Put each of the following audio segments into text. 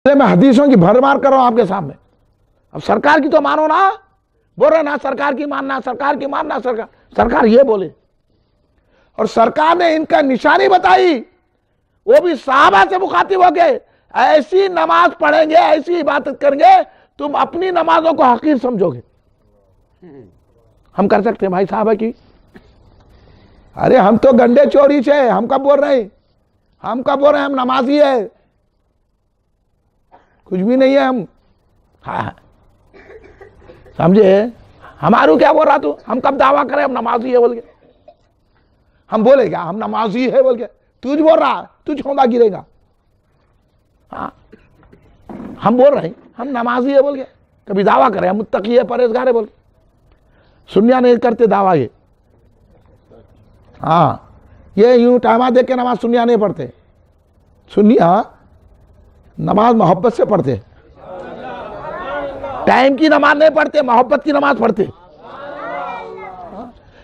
میں حدیثوں کی بھرمار کر رہا ہوں آپ کے سامنے. اب سرکار کی تو مانو نا. بول رہے نا سرکار کی ماننا, سرکار کی ماننا, سرکار یہ بولے. اور سرکار نے ان کا نشانی بتائی, وہ بھی صحابہ سے مخاطب ہو کے, ایسی نماز پڑھیں گے, ایسی عبادت کریں گے, تم اپنی نمازوں کو حقیر سمجھو گے. ہم کر سکتے ہیں بھائی صحابہ کی؟ ارے ہم تو گنڈے چوری سے, ہم کب بول رہے ہیں, ہم نمازی ہے, کچھ بھی نہیں ہے ہم. ہاں سمجھے, ہمارو کیا بول رہا تو, ہم کب دعویٰ کریں ہم نمازی ہے بول کے؟ ہم بولے گا ہم نمازی ہے بول کے؟ تجھ بول رہا, تجھ کھوندا گرے گا. ہاں ہم بول رہے ہیں ہم نمازی ہے بول کے, کبھی دعویٰ کریں ہم متقی ہے پرہیزگار ہے بول کے؟ سنیا نہیں کرتے دعویٰ یہ. ہاں یہ یوں ٹائمہ دیکھ کے نماز سنیا نہیں پڑھتے. سنیا نماز محبت سے پڑھتے, ٹائم کی نماز نہیں پڑھتے, محبت کی نماز پڑھتے.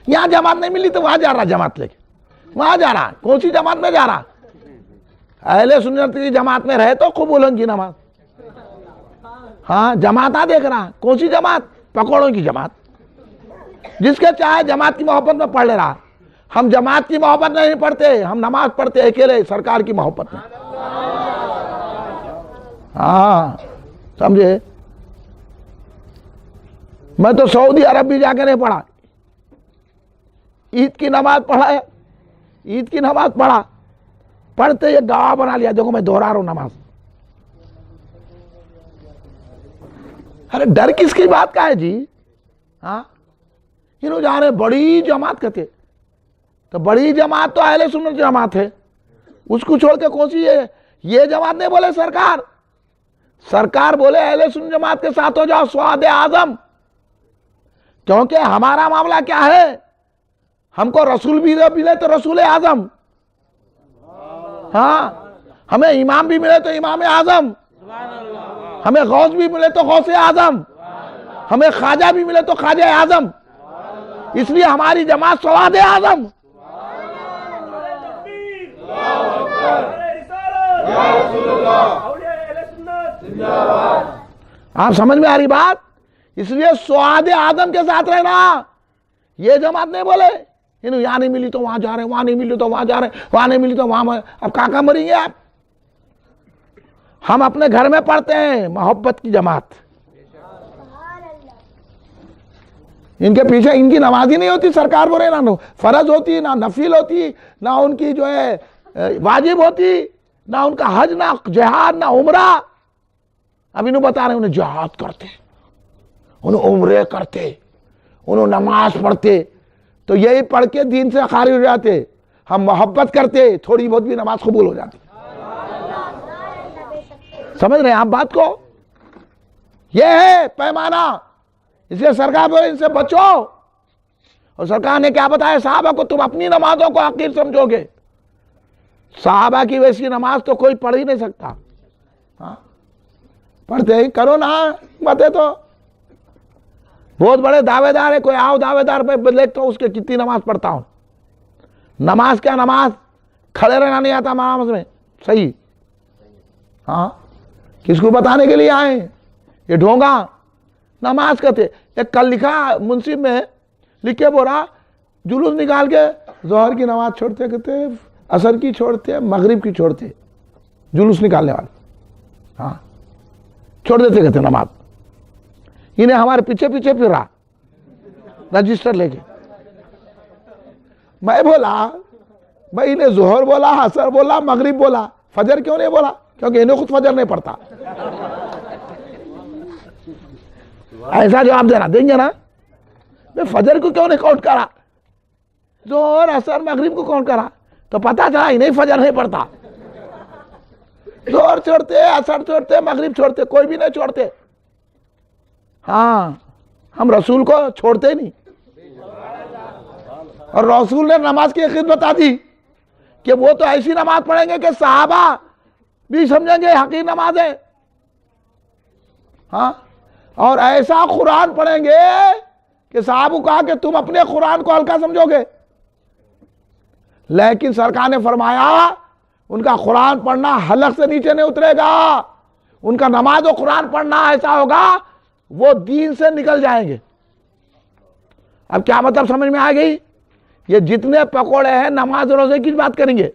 یہاں جماعت نہیں ملی تو وہاں جا رہا جماعت لے کے, وہاں جا رہا. کون سی جماعت میں جا رہا؟ اہل سنت کی جماعت میں رہے تو قبولوں کی نماز. ہاں جماعتاں دیکھ رہا, کون سی جماعت؟ پکوڑوں کی جماعت. جس کے چاہے جماعت کی محبت میں پڑھ لے رہا. ہم جماعت کی محبت نہیں پڑھتے, ہم نماز پڑھتے اکیلے سرکار کی محبت میں. ہاں سمجھے. میں تو سعودی عرب بھی جا کے نہیں پڑھا, عید کی نماز پڑھا ہے, عید کی نماز پڑھا, پڑھتے یہ گواہ بنا لیا, دیکھو میں دوہرا رہا ہوں نماز. ارے ڈر کس کی بات کا ہے جی؟ ہاں انہوں جا رہے بڑی جماعت کہتے, تو بڑی جماعت تو اہل سنت جماعت ہے, اس کو چھوڑ کے کون سی ہے یہ جماعت؟ نہیں بولے سرکار. سرکار بولے اہل سنت جماعت کے ساتھ ہو جاؤ, سواد اعظم. کیونکہ ہمارا معاملہ کیا ہے, ہم کو رسول بھی ملے تو رسول اعظم, ہاں ہمیں امام بھی ملے تو امام اعظم, ہمیں غوث بھی ملے تو غوث اعظم, ہمیں خواجہ بھی ملے تو خواجہ اعظم. اس لیے ہماری جماعت سواد اعظم. آپ سمجھ میں آ رہی بات؟ اس لیے سواد اعظم کے ساتھ رہنا. یہ جماعت نہیں بولے انہوں یہاں نہیں ملی تو وہاں جا رہے ہیں, وہاں نہیں ملی تو وہاں جا رہے ہیں, وہاں نہیں ملی تو وہاں. اب کہاں مریں گے آپ؟ ہم اپنے گھر میں پڑھتے ہیں محبت کی جماعت. ان کے پیچھے ان کی نماز ہی نہیں ہوتی. سرکار بولے نہ فرض ہوتی, نہ نفل ہوتی, نہ ان کی جو ہے واجب ہوتی, نہ ان کا حج, نہ جہاد, نہ عمرہ. اب انہوں بتا رہے ہیں انہیں جہاد کرتے, انہوں عمرے کرتے, انہوں نماز پڑھتے, تو یہی پڑھ کے دین سے خارج ہو جاتے. ہم محبت کرتے, تھوڑی بہت بھی نماز قبول ہو جاتی. سمجھ رہے ہیں آپ بات کو؟ یہ ہے پیمانہ. اس لیے سرکار بولے ان سے بچو. اور سرکار نے کیا بتایا صحابہ کو, تم اپنی نمازوں کو حقیر سمجھو گے. صحابہ کی ویسی نماز تو کوئی پڑھ ہی نہیں سکتا. ہاں پڑھتے ہی کرو نا بتے تو بہت بڑے دعوے دار ہے, کوئی آؤ دعوے دار پہ دیکھتا ہوں اس کے کتنی نماز پڑھتا ہوں. نماز کیا نماز, کھڑے رہنا نہیں آتا نماز میں صحیح. ہاں کس کو بتانے کے لیے آئے یہ ڈھونگا نماز کہتے. ایک کل لکھا منصف میں, لکھ کے بولا جلوس نکال کے ظہر کی نماز چھوڑتے کہتے, عصر کی چھوڑتے, مغرب کی چھوڑتے, جلوس نکالنے والے. ہاں چھوڑ دیتے کہتے نماز. انہیں ہمارے پیچھے پیچھے پھر رہا رجسٹر لے کے. میں بولا بھائی انہیں ظہر بولا, عصر بولا, مغرب بولا, فجر کیوں نہیں بولا؟ کیونکہ انہیں خود فجر نہیں پڑتا. ایسا جواب دینا دیں گے نا, میں فجر کو کیوں نہیں کاؤنٹ کرا, ظہر عصر مغرب کو کاؤنٹ کرا, تو پتا چلا انہیں فجر نہیں پڑتا. ظہر چھوڑتے, عصر چھوڑتے, مغرب چھوڑتے, کوئی بھی نہیں چھوڑتے. ہاں ہم رسول کو چھوڑتے نہیں. اور رسول نے نماز کی حقیقت بتا دی کہ وہ تو ایسی نماز پڑھیں گے کہ صحابہ بھی سمجھیں گے حقیقی نماز ہے. ہاں اور ایسا قرآن پڑھیں گے کہ صحابہ کہا کہ تم اپنے قرآن کو ہلکا سمجھو گے. لیکن سرکار نے فرمایا ان کا قرآن پڑھنا حلق سے نیچے نہیں اترے گا, ان کا نماز و قرآن پڑھنا ایسا ہوگا وہ دین سے نکل جائیں گے. اب کیا مطلب سمجھ میں آ گئی؟ یہ جتنے پکوڑے ہیں نماز روزے کی بات کریں گے،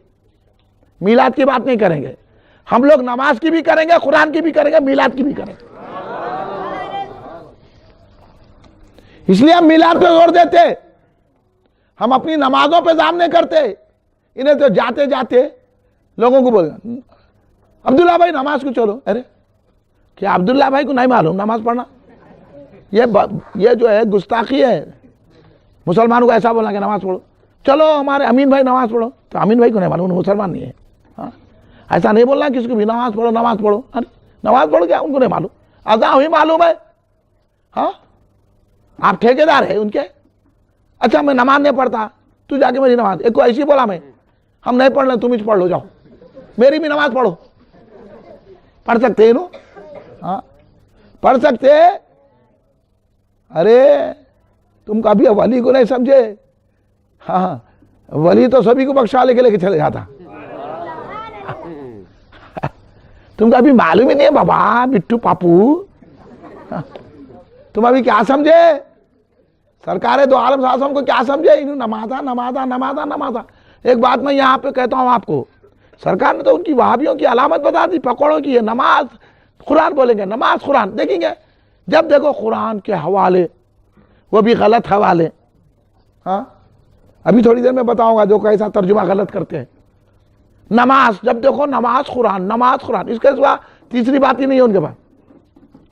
میلاد کی بات نہیں کریں گے. ہم لوگ نماز کی بھی کریں گے، قرآن کی بھی کریں گے، میلاد کی بھی کریں گے. اس لیے ہم میلاد پہ زور دیتے، ہم اپنی نمازوں پہ دام نہیں کرتے. انہیں تو جاتے جاتے لوگوں کو بولنا عبداللہ بھائی نماز کو چلو. ارے کیا عبداللہ بھائی کو نہیں معلوم نماز پڑھنا؟ یہ جو ہے گستاخی ہے. مسلمانوں کو ایسا بولنا کہ نماز پڑھو. چلو ہمارے امین بھائی نماز پڑھو، تو امین بھائی کو نہیں معلوم، مسلمان نہیں ہے. ایسا نہیں بولنا کسی کو بھی نماز پڑھو نماز پڑھو. ارے نماز پڑھو کیا ان کو نہیں معلوم؟ اذان ہوئی معلوم ہے. ہاں آپ ٹھیکیدار ہے ان کے. اچھا میں نماز نہیں پڑھتا، تو جا کے میری نماز، ایک کو ایسی بولا میں ہم نہیں پڑھ لیں تم ہی پڑھ لو، جاؤ میری بھی نماز پڑھو. پڑھ سکتے ہیں نا؟ ہاں پڑھ سکتے. ارے تم کبھی ولی کو نہیں سمجھے. ہاں ولی تو سبھی کو بخشا لے کے چلے جاتا. تم کو ابھی معلوم ہی نہیں ہے بابا بٹو پاپو. تم ابھی کیا سمجھے؟ سرکار دو عالم صلی اللہ علیہ وسلم کو کیا سمجھے؟ انہوں نمازا نمازا نمازا نمازا. ایک بات میں یہاں پہ کہتا ہوں آپ کو، سرکار نے تو ان کی وہابیوں کی علامت بتا دی پکوڑوں کی. ہے نماز قرآن بولیں گے، نماز قرآن. دیکھیں گے جب دیکھو قرآن کے حوالے، وہ بھی غلط حوالے. ہاں ابھی تھوڑی دیر میں بتاؤں گا جو کیسا ترجمہ غلط کرتے ہیں. نماز جب دیکھو نماز قرآن نماز قرآن، اس کے سوا تیسری بات ہی نہیں ہے ان کے پاس.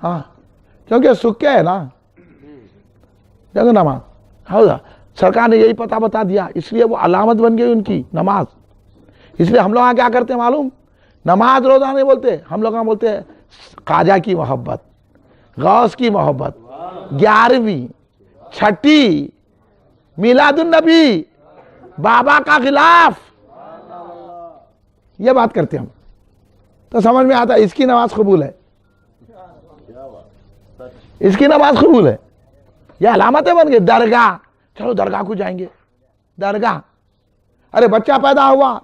ہاں کیونکہ سکے ہے نا دیکھو نماز. ہاں سرکار نے یہی پتہ بتا دیا، اس لیے وہ علامت بن گئی ان کی نماز. اس لیے ہم لوگ کیا کرتے ہیں معلوم؟ نماز روزہ نہیں بولتے، ہم لوگ بولتے ہیں خواجہ کی محبت، غوث کی محبت، 11ویں 6ٹی میلاد النبی، بابا کا غلاف، یہ بات کرتے ہم. تو سمجھ میں آتا ہے اس کی نماز قبول ہے، اس کی نماز قبول ہے. یہ علامتیں بن گئی. درگاہ، چلو درگاہ کو جائیں گے. درگاہ، ارے بچہ پیدا ہوا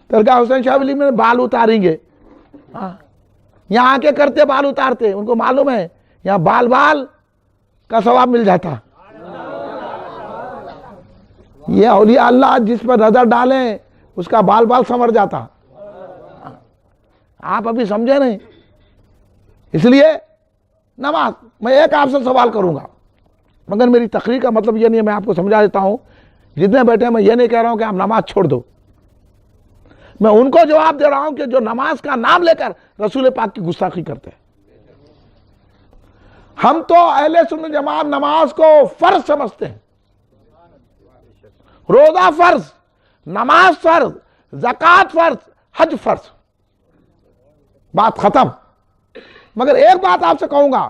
درگاہ حسین شاہ ولی میں بال اتاریں گے. یہاں کے کرتے بال اتارتے، ان کو معلوم ہے یہاں بال بال کا ثواب مل جاتا. یہ اولیاء اللہ جس پر نظر ڈالیں اس کا بال بال سنور جاتا. آپ ابھی سمجھے نہیں. اس لیے نماز، میں ایک آپ سے سوال کروں گا، مگر میری تقریر کا مطلب یہ نہیں ہے، میں آپ کو سمجھا دیتا ہوں. جتنے بیٹھے میں یہ نہیں کہہ رہا ہوں کہ آپ نماز چھوڑ دو. میں ان کو جواب دے رہا ہوں کہ جو نماز کا نام لے کر رسول پاک کی گستاخی کرتے ہیں. ہم تو اہل سنت جماعت نماز کو فرض سمجھتے ہیں. روزہ فرض، نماز فرض، زکوٰۃ فرض، حج فرض، بات ختم. مگر ایک بات آپ سے کہوں گا،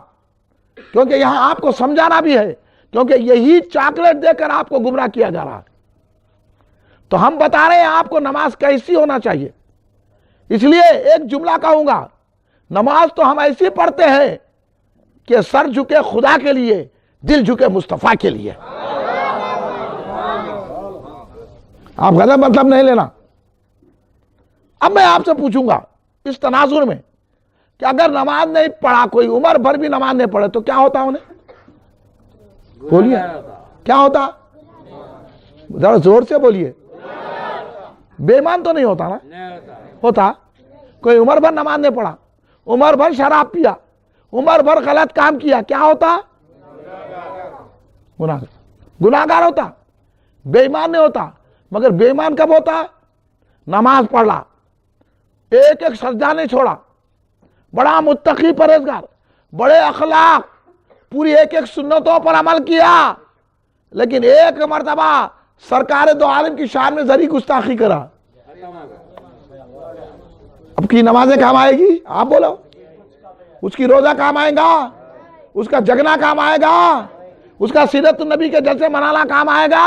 کیونکہ یہاں آپ کو سمجھانا بھی ہے، کیونکہ یہی چاکلیٹ دے کر آپ کو گمراہ کیا جا رہا ہے. تو ہم بتا رہے ہیں آپ کو نماز کیسی ہونا چاہیے. اس لیے ایک جملہ کہوں گا، نماز تو ہم ایسی پڑھتے ہیں کہ سر جھکے خدا کے لیے، دل جھکے مصطفیٰ کے لیے. آپ غلط مطلب نہیں لینا. اب میں آپ سے پوچھوں گا اس تناظر میں کہ اگر نماز نہیں پڑھا کوئی، عمر بھر بھی نماز نہیں پڑھے، تو کیا ہوتا انہیں؟ بولیے کیا ہوتا؟ ذرا زور سے بولیے. بے ایمان تو نہیں ہوتا نا؟ ہوتا. کوئی عمر بھر نماز نہیں پڑھا، عمر بھر شراب پیا، عمر بھر غلط کام کیا، کیا ہوتا؟ گناہگار ہوتا، بے ایمان نہیں ہوتا. مگر بے ایمان کب ہوتا؟ نماز پڑھا، ایک ایک سجدہ نہیں چھوڑا، بڑا متقی پرہیزگار، بڑے اخلاق، پوری ایک ایک سنتوں پر عمل کیا، لیکن ایک مرتبہ سرکار دو عالم کی شان میں ذری گستاخی کرا. اب کی نمازیں کام آئے گی؟ آپ بولو. اس کی روزہ کام آئے گا؟ اس کا جگنا کام آئے گا؟ اس کا سیرت النبی کے جلسے منانا کام آئے گا؟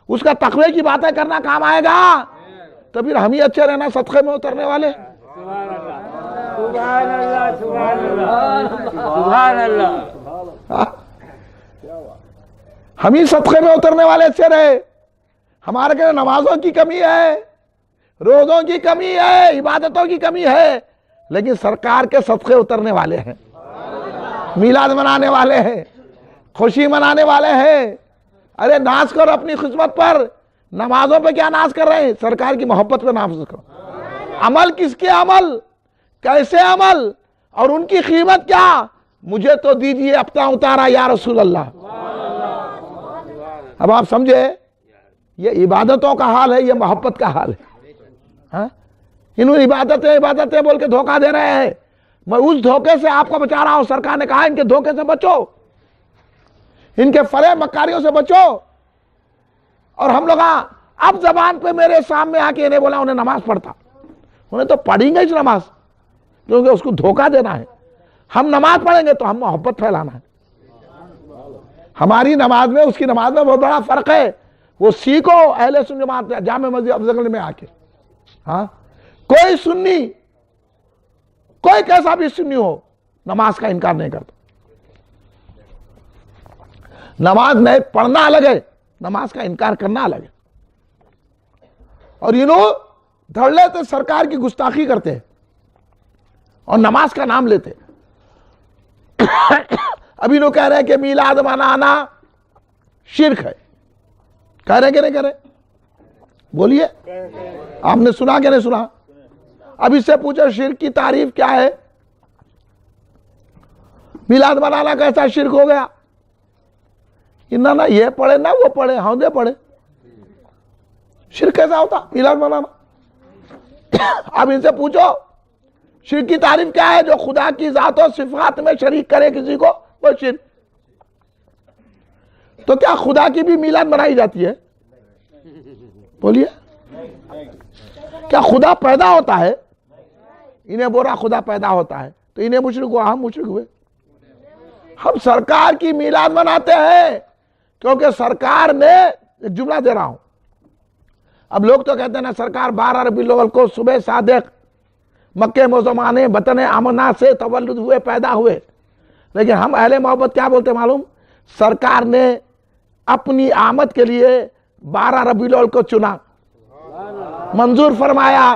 اس کا تقوی کی باتیں کرنا کام آئے گا؟ تو پھر ہم ہی اچھے رہنا صدقے میں اترنے والے. سبحان اللہ سبحان اللہ سبحان اللہ. ہم ہی صدقے میں اترنے والے اچھے رہے. ہمارے کے نمازوں کی کمی ہے، روزوں کی کمی ہے، عبادتوں کی کمی ہے، لیکن سرکار کے صدقے اترنے والے ہیں، میلاد منانے والے ہیں، خوشی منانے والے ہیں۔ ارے ناز کرو اپنی قسمت پر، نمازوں پہ کیا ناز کر رہے ہیں؟ سرکار کی محبت پہ ناز کرو۔ عمل کس کے عمل، کیسے عمل، اور ان کی قیمت کیا؟ مجھے تو دیجئے اپنا اتارا یا رسول اللہ۔ اب آپ سمجھے، یہ عبادتوں کا حال ہے، یہ محبت کا حال ہے۔ ہاں، انہوں عبادتیں بول کے دھوکہ دے رہے ہیں، میں اس دھوکے سے آپ کو بچا رہا ہوں۔ سرکار نے کہا ان کے دھوکے سے بچو، ان کے فریب مکاریوں سے بچو۔ اور ہم لوگ اب زبان پہ میرے سامنے آ کے انہیں بولا انہیں نماز پڑھتا، انہیں تو پڑھیں گے اس نماز، کیونکہ اس کو دھوکہ دینا ہے۔ ہم نماز پڑھیں گے تو ہم محبت پھیلانا ہے۔ ہماری نماز میں اس کی نماز میں بہت بڑا فرق ہے۔ وہ سیکھو اہل سنت جماعت جامع مسجد افضل میں آ کے۔ ہاں، کوئی سنی، کوئی کیسا بھی سنی ہو، نماز کا انکار نہیں کرتا۔ نماز میں پڑھنا الگ ہے، نماز کا انکار کرنا الگ ہے۔ اور دھڑ لیتے سرکار کی گستاخی کرتے اور نماز کا نام لیتے۔ ابھی لوگ کہہ رہے ہیں کہ میلاد منانا شرک ہے، کہہ رہے کہ نہیں کہہ رہے؟ بولیے، آپ نے سنا کہ نہیں سنا؟ اب اس سے پوچھو شرک کی تعریف کیا ہے؟ میلاد منانا کیسا شرک ہو گیا؟ نہ یہ پڑھے نہ وہ پڑھے، ہاں دے پڑھے، شرک کیسا ہوتا میلاد منانا؟ اب ان سے پوچھو شرک کی تعریف کیا ہے؟ جو خدا کی ذات و صفات میں شریک کرے کسی کو، وہ شرک۔ تو کیا خدا کی بھی میلاد منائی جاتی ہے؟ بولیے، کیا خدا پیدا ہوتا ہے؟ انہیں بولا خدا پیدا ہوتا ہے تو انہیں مشرک ہوا، ہم مشرک ہوئے۔ ہم سرکار کی میلاد مناتے ہیں کیونکہ سرکار نے، ایک جملہ دے رہا ہوں، اب لوگ تو کہتے ہیں نا سرکار 12 ربیع الاول کو صبح صادق مکہ معظمہ وطن آمنہ سے تولد ہوئے، پیدا ہوئے۔ لیکن ہم اہل محبت کیا بولتے معلوم؟ سرکار نے اپنی آمد کے لیے 12 ربیع الاول کو چنا، منظور فرمایا،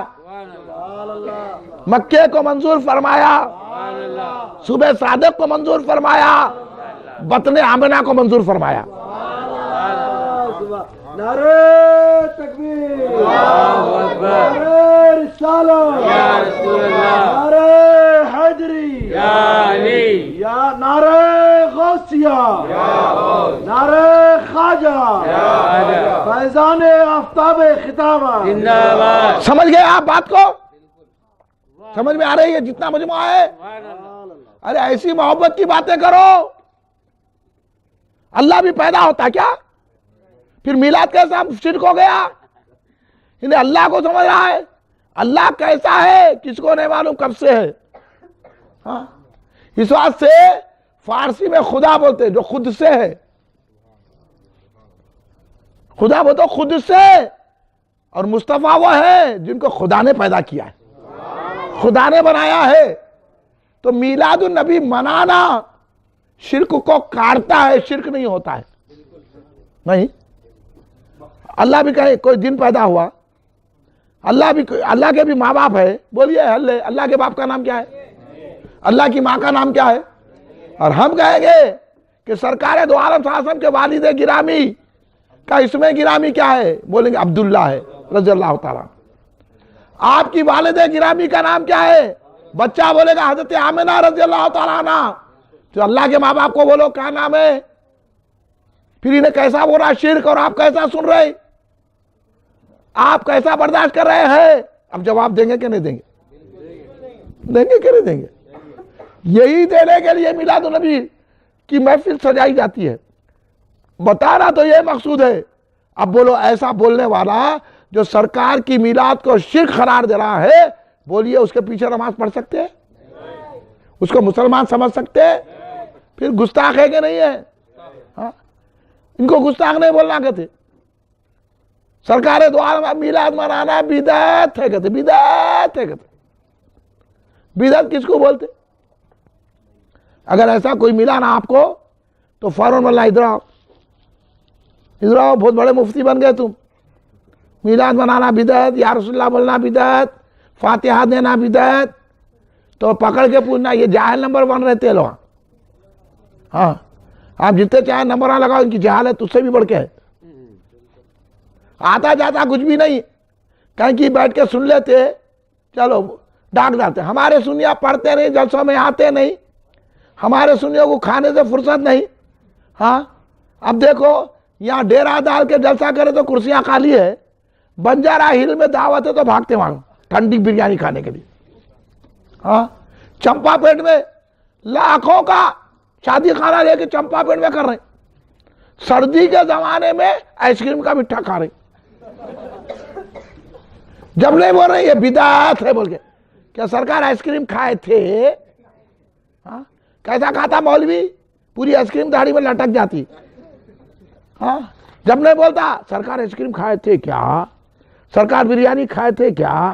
مکے کو منظور فرمایا، صبح صادق کو منظور فرمایا، وطن آمنہ کو منظور فرمایا۔ نعرہ تکبیر، نعرہ رسالت، نعرہ حیدری، یا نعرہ غوثیہ، نعرہ خواجہ، فیضان آفتاب خطابہ۔ سمجھ گئے آپ بات کو؟ سمجھ میں آ رہی ہے جتنا مجموعہ ہے؟ ارے ایسی محبت کی باتیں کرو۔ اللہ بھی پیدا ہوتا کیا؟ پھر میلاد کیسا شرک ہو گیا؟ انہیں اللہ کو سمجھ رہا ہے، اللہ کیسا ہے کس کو نہیں معلوم کب سے ہے۔ ہاں، اس واسطے سے فارسی میں خدا بولتے جو خود سے ہے، خدا بولتے خود سے، اور مصطفیٰ وہ ہے جن کو خدا نے پیدا کیا ہے، خدا نے بنایا ہے۔ تو میلاد النبی منانا شرک کو کاٹتا ہے، شرک نہیں ہوتا ہے۔ نہیں، اللہ بھی کہے کوئی دن پیدا ہوا، اللہ کے بھی ماں باپ ہے، بولیے اللہ کے باپ کا نام کیا ہے؟ اللہ کی ماں کا نام کیا ہے؟ اور ہم کہیں گے کہ سرکار دو عالم صلی اللہ علیہ وسلم کے والد گرامی کا اسم گرامی کیا ہے؟ بولیں گے عبداللہ ہے رضی اللہ تعالیٰ۔ آپ کی والد گرامی کا نام کیا ہے؟ بچہ بولے گا حضرت آمنہ رضی اللہ تعالیٰ عنہ۔ تو اللہ کے ماں باپ کو بولو کیا نام ہے؟ پھر انہیں کیسا بولا شرک، اور آپ کیسا سن رہے، آپ کیسا برداشت کر رہے ہیں؟ اب جواب دیں گے کہ نہیں دیں گے؟ دیں گے کہ نہیں دیں گے؟ یہی دینے کے لیے میلاد النبی کی محفل سجائی جاتی ہے، بتانا تو یہ مقصود ہے۔ اب بولو ایسا بولنے والا جو سرکار کی میلاد کو شرک قرار دے رہا ہے، بولیے اس کے پیچھے نماز پڑھ سکتے ہیں؟ اس کو مسلمان سمجھ سکتے ہیں؟ پھر گستاخ ہے کہ نہیں ہے؟ ہاں، ان کو گستاخ نہیں بولنا کہتے۔ سرکار دو عالم میلاد منانا بدعت ہے کہتے، بدعت ہے کہتے۔ بدعت کس کو بولتے؟ اگر ایسا کوئی ملا نا آپ کو تو فوراً بولنا ادھر آؤ، ادھر آؤ، بہت بڑے مفتی بن گئے تم۔ میلاد منانا بدعت، یا رسول اللہ بولنا بدعت، فاتحہ دینا بدعت، تو پکڑ کے پوچھنا یہ جاہل نمبر 1 رہتے ہیں لوگ. ہاں آپ جتنے چاہے نمبر نہ لگاؤ، ان کی جہالت اس سے بھی بڑھ کے ہے. آتا جاتا کچھ بھی نہیں، کہیں کہ بیٹھ کے سن لیتے، چلو ڈاک ڈالتے. ہمارے سنیاں پڑھتے نہیں، جلسوں میں آتے نہیں، ہمارے سنیوں کو کھانے سے فرصت نہیں. ہاں اب دیکھو یہاں ڈیرا ڈال کے جلسہ کرے تو کرسیاں خالی ہے، بنجارا ہل میں دعوت ہے تو بھاگتے وہاں ٹھنڈی بریانی کھانے کے لیے. ہاں چمپا پیٹ میں لاکھوں کا شادی خانہ لے کے چمپا پیٹ میں کر رہے ہیں، سردی کے زمانے میں آئس کریم کا مٹھا کھا رہے ہیں. جب نہیں بول رہے یہ بدعت ہے بول کے. کیا سرکار آئس کریم کھائے تھے؟ ہاں کیسا کھاتا مولوی؟ پوری آئس کریم داڑھی میں لٹک جاتی. ہاں جب نہیں بولتا سرکار آئس کریم کھائے تھے کیا، سرکار بریانی کھائے تھے کیا،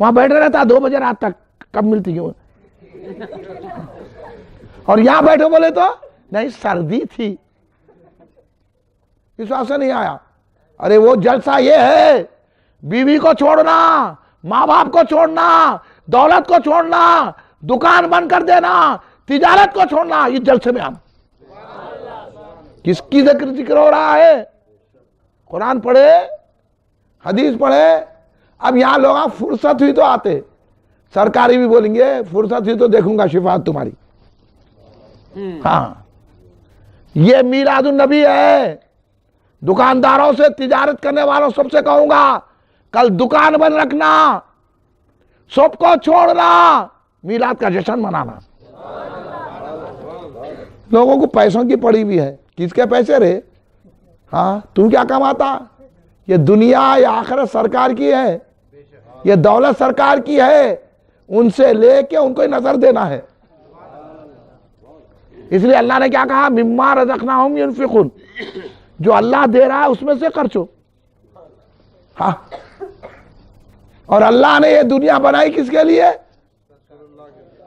وہاں بیٹھے رہتا 2 بجے رات تک. کب ملتی کیوں؟ اور یہاں بیٹھے بولے تو نہیں سردی تھی اس واسطے سے نہیں آیا. ارے وہ جلسہ یہ ہے بیوی کو چھوڑنا، ماں باپ کو چھوڑنا، دولت کو چھوڑنا، دکان بند کر دینا، تجارت کو چھوڑنا. اس جلسے میں ہم کس کی ذکر ہو رہا ہے؟ قرآن پڑھے، حدیث پڑھے. اب یہاں لوگ فرصت ہوئی تو آتے، سرکاری بھی بولیں گے فرصت ہوئی تو دیکھوں گا شفاعت تمہاری. ہاں یہ میلاد النبی ہے. دکانداروں سے، تجارت کرنے والوں سب سے کہوں گا کل دکان بند رکھنا، سب کو چھوڑنا، میلاد کا جشن منانا. لوگوں کو پیسوں کی پڑی بھی ہے. کس کے پیسے رے؟ ہاں تم کیا کماتا؟ یہ دنیا یا آخرت سرکار کی ہے، یہ دولت سرکار کی ہے، ان سے لے کے ان کو نظر دینا ہے. اس لیے اللہ نے کیا کہا؟ مما رزقناہم ينفقون. جو اللہ دے رہا ہے اس میں سے خرچو. ہاں اور اللہ نے یہ دنیا بنائی کس کے لیے؟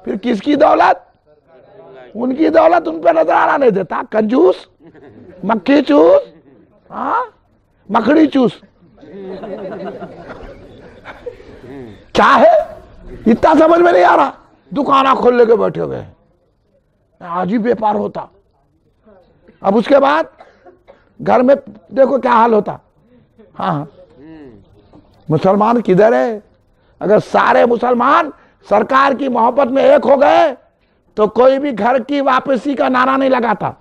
پھر کس کی دولت؟ ان کی دولت ان پہ نظر آنا نہیں دیتا. کنجوس، مکھی چوس، ہاں مکڑی چوس. کیا ہے اتنا سمجھ میں نہیں آ رہا. دکانہ کھول لے کے بیٹھے ہوئے ہیں، آج ہی بیپار ہوتا. اب اس کے بعد گھر میں دیکھو کیا حال ہوتا. ہاں مسلمان کدھر ہے؟ اگر سارے مسلمان سرکار کی محبت میں ایک ہو گئے تو کوئی بھی گھر کی واپسی کا نعرہ نہیں لگاتا.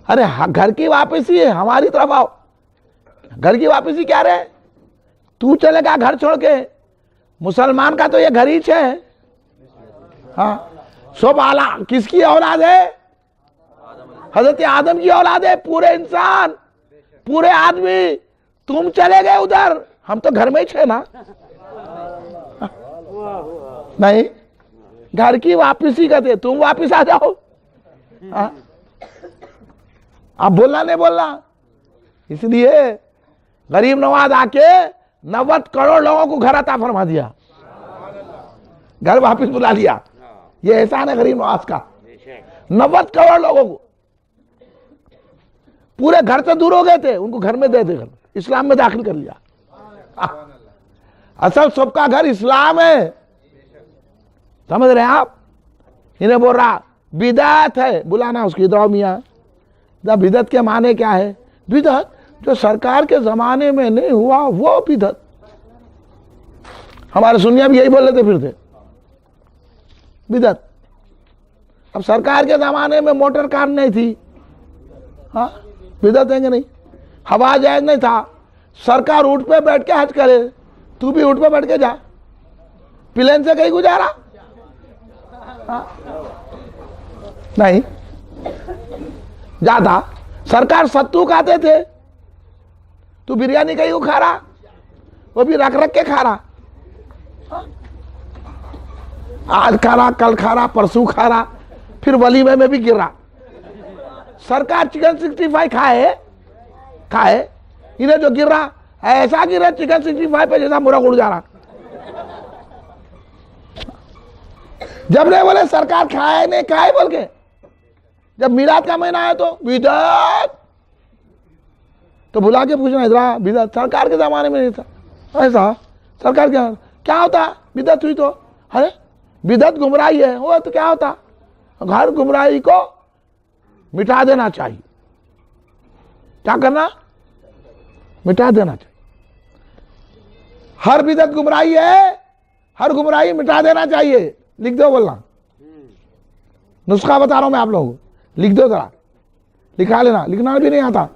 ارے گھر کی واپسی ہے، ہماری طرف آؤ. گھر کی واپسی کیا رہے؟ تو چلے گا گھر چھوڑ کے؟ مسلمان کا تو یہ گھر ہی ہے. ہاں سب اعلیٰ کس کی اولاد ہے؟ حضرت آدم کی اولاد ہے. پورے انسان، پورے آدمی. تم چلے گئے ادھر، ہم تو گھر میں ہی تھے نا. نہیں گھر کی واپسی کہتے، تم واپس آ جاؤ. آپ بولنا نہیں بولنا. اس لیے غریب نواز آ کے 90 کروڑ لوگوں کو گھر عطا فرما دیا، گھر واپس بلا لیا. یہ احسان ہے غریب نواز کا. 90 کروڑ لوگوں کو پورے گھر سے دور ہو گئے تھے، ان کو گھر میں دے دے کر اسلام میں داخل کر لیا. اصل سب کا گھر اسلام ہے. سمجھ رہے ہیں آپ؟ انہیں بول رہا بدعت ہے، بلانا اس کی دعا میاں. بدعت کے معنی کیا ہے؟ بدعت جو سرکار کے زمانے میں نہیں ہوا وہ بدعت. ہمارے سنیاں بھی یہی بول لیتے پھرتے بدعت. اب سرکار کے زمانے میں موٹر کار نہیں تھی، ہاں بدعت ہے کہ نہیں؟ ہوا جہاز نہیں تھا. سرکار اونٹ پہ بیٹھ کے حج کرے، تو بھی اونٹ پہ بیٹھ کے جا. پلین سے کہیں گزارا؟ نہیں جاتا. سرکار ستو کھاتے تھے، تو بریانی کہیں کو کھا رہا، وہ بھی رکھ رکھ کے کھا رہا. آج کھا رہا، کل کھا رہا، پرسوں کھا رہا، پھر ولیمے میں بھی گر رہا. سرکار چکن 65 کھائے، انہیں جو گر رہا ایسا گر رہا چکن 65 پہ جیسا مرغ اڑ جا رہا. جب نہیں بولے سرکار کھائے نہیں کھائے بول کے، جب میلاد کا مہینہ آیا تو بدعت، تو بلا کے پوچھنا ادھر بدعت سرکار کے زمانے میں نہیں تھا ایسا. سرکار کیا ہوتا؟ بدعت ہوئی تو ارے بدعت گمراہی ہے، وہ تو کیا ہوتا، ہر گمراہی کو مٹا دینا چاہیے. کیا کرنا؟ مٹا دینا چاہیے. ہر بدعت گمراہی ہے، ہر گمراہی مٹا دینا چاہیے. لکھ دو، بولنا نسخہ بتا رہا ہوں میں آپ لوگوں کو، لکھ دو ذرا، لکھا لینا. لکھنا بھی نہیں آتا،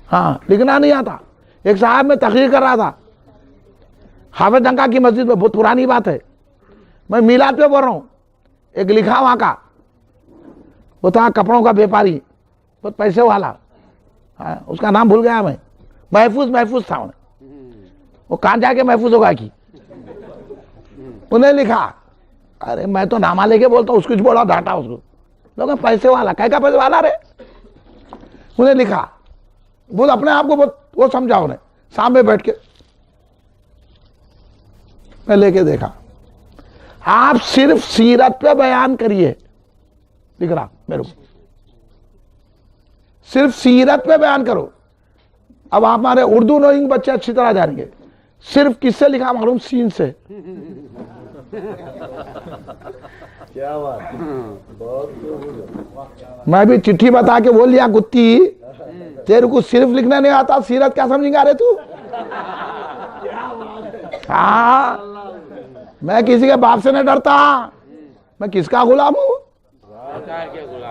ہاں لکھنا نہیں آتا. ایک صاحب میں تقریر کر رہا تھا حافظ ڈنکا کی مسجد میں، بہت پرانی بات ہے، میں میلاد پہ بول رہا ہوں. ایک لکھا وہاں کا، وہ تھا کپڑوں کا بیپاری، بہت پیسے والا، اس کا نام بھول گیا میں، محفوظ تھا. وہ کہاں جا کے محفوظ ہوگا کی، انہیں لکھا، ارے میں تو نامہ لے کے بولتا ہوں، اس کچھ بولا ڈانٹا اس کو. لوگ پیسے والا، کہے کا پیسے والا رے. انہیں لکھا، بول اپنے آپ کو وہ سمجھا انہیں سامنے بیٹھ کے. میں لے کے دیکھا، آپ صرف سیرت پہ بیان کریے، لکھ رہا میرے کو، صرف سیرت پہ بیان کرو. اب ہمارے اردو نوئنگ بچے اچھی طرح جانیں گے، صرف کس سے لکھا معلوم؟ سین سے. کیا بات، میں بھی چٹھی بتا کے بول لیا، گتی تیرے کو صرف لکھنا نہیں آتا، سیرت کیا سمجھیں گا رے تو؟ ہاں میں کسی کے باپ سے نہیں ڈرتا، میں کس کا غلام ہوں؟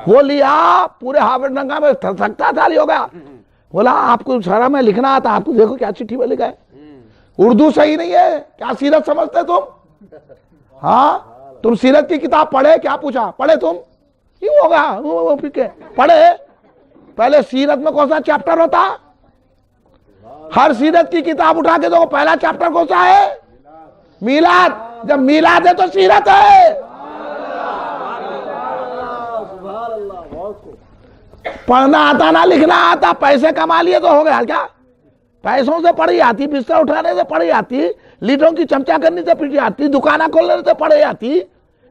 وہ لیا پورے حافظ ڈنکا میں تھکتا تھا، ہو گیا. بولا آپ کو سارا میں لکھنا آتا، آپ کو دیکھو کیا چٹھی میں لکھا ہے. اردو صحیح نہیں ہے، کیا سیرت سمجھتے تم؟ ہاں تم سیرت کی کتاب پڑھے؟ کیا پوچھا پڑھے تم؟ کیوں ہوگا پڑھے؟ پہلے سیرت میں کون سا چیپٹر ہوتا؟ ہر سیرت کی کتاب اٹھا کے دیکھو، پہلا چیپٹر کون سا ہے؟ میلاد. جب میلاد ہے تو سیرت ہے. پڑھنا آتا نہ لکھنا آتا، پیسے کما لیے تو ہو گیا. کیا پیسوں سے پڑھی آتی، بستر اٹھانے سے پڑھی آتی، لیڈروں کی چمچا کرنے سے پڑھی آتی، دکانہ کھولنے سے پڑھی آتی،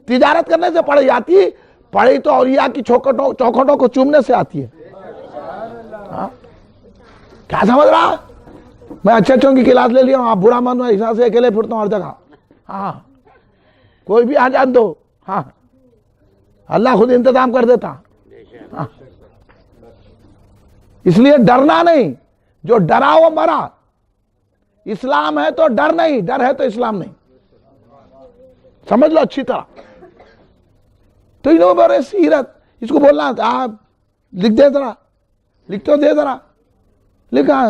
تجارت کرنے سے پڑھی آتی. پڑھی تو اولیاء کی چوکھٹوں کو چومنے سے آتی ہے. کیا سمجھ رہا؟ میں اچھوں کی کلاس لے لیا ہوں، آپ برا مان حساب سے اکیلے پھرتا ہوں ہر جگہ. ہاں کوئی بھی آ جان دو، ہاں اللہ خود انتظام کر دیتا. اس لیے ڈرنا نہیں، جو ڈرا وہ مرا. اسلام ہے تو ڈر نہیں، ڈر ہے تو اسلام نہیں. سمجھ لو اچھی طرح. تو انہوں بولے سیرت، اس کو بولنا آپ لکھ دے ذرا، لکھ تو دے ذرا. لکھا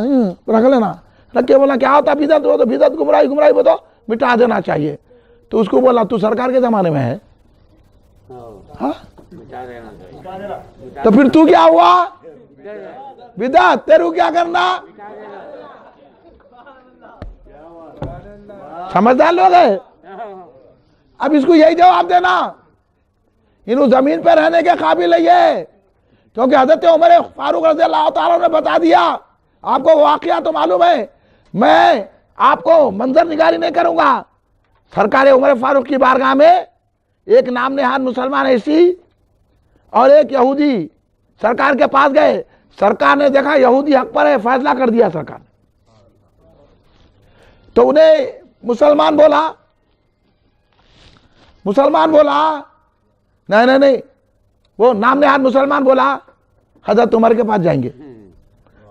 رکھ لینا، رکھ کے بولنا کیا ہوتا بدعت؟ ہو تو بدعت گمراہی وہ تو مٹا دینا چاہیے. تو اس کو بولا تو سرکار کے زمانے میں ہے، ہاں تو پھر تو کیا ہوا؟ بدعت. تیرے کو کیا کرنا؟ سمجھدار لوگ ہے. اب اس کو یہی جواب دینا، انہوں زمین پہ رہنے کے قابل ہے یہ، کیونکہ حضرت عمر فاروق رضی اللہ تعالیٰ نے بتا دیا. آپ کو واقعہ تو معلوم ہے، میں آپ کو منظر نگاری نہیں کروں گا. سرکار عمر فاروق کی بارگاہ میں ایک نام نہاد مسلمان ایسی اور ایک یہودی سرکار کے پاس گئے. سرکار نے دیکھا یہودی حق پر ہے، فیصلہ کر دیا سرکار نے. تو انہیں مسلمان بولا نہیں، وہ نام نہاد مسلمان بولا حضرت عمر کے پاس جائیں گے.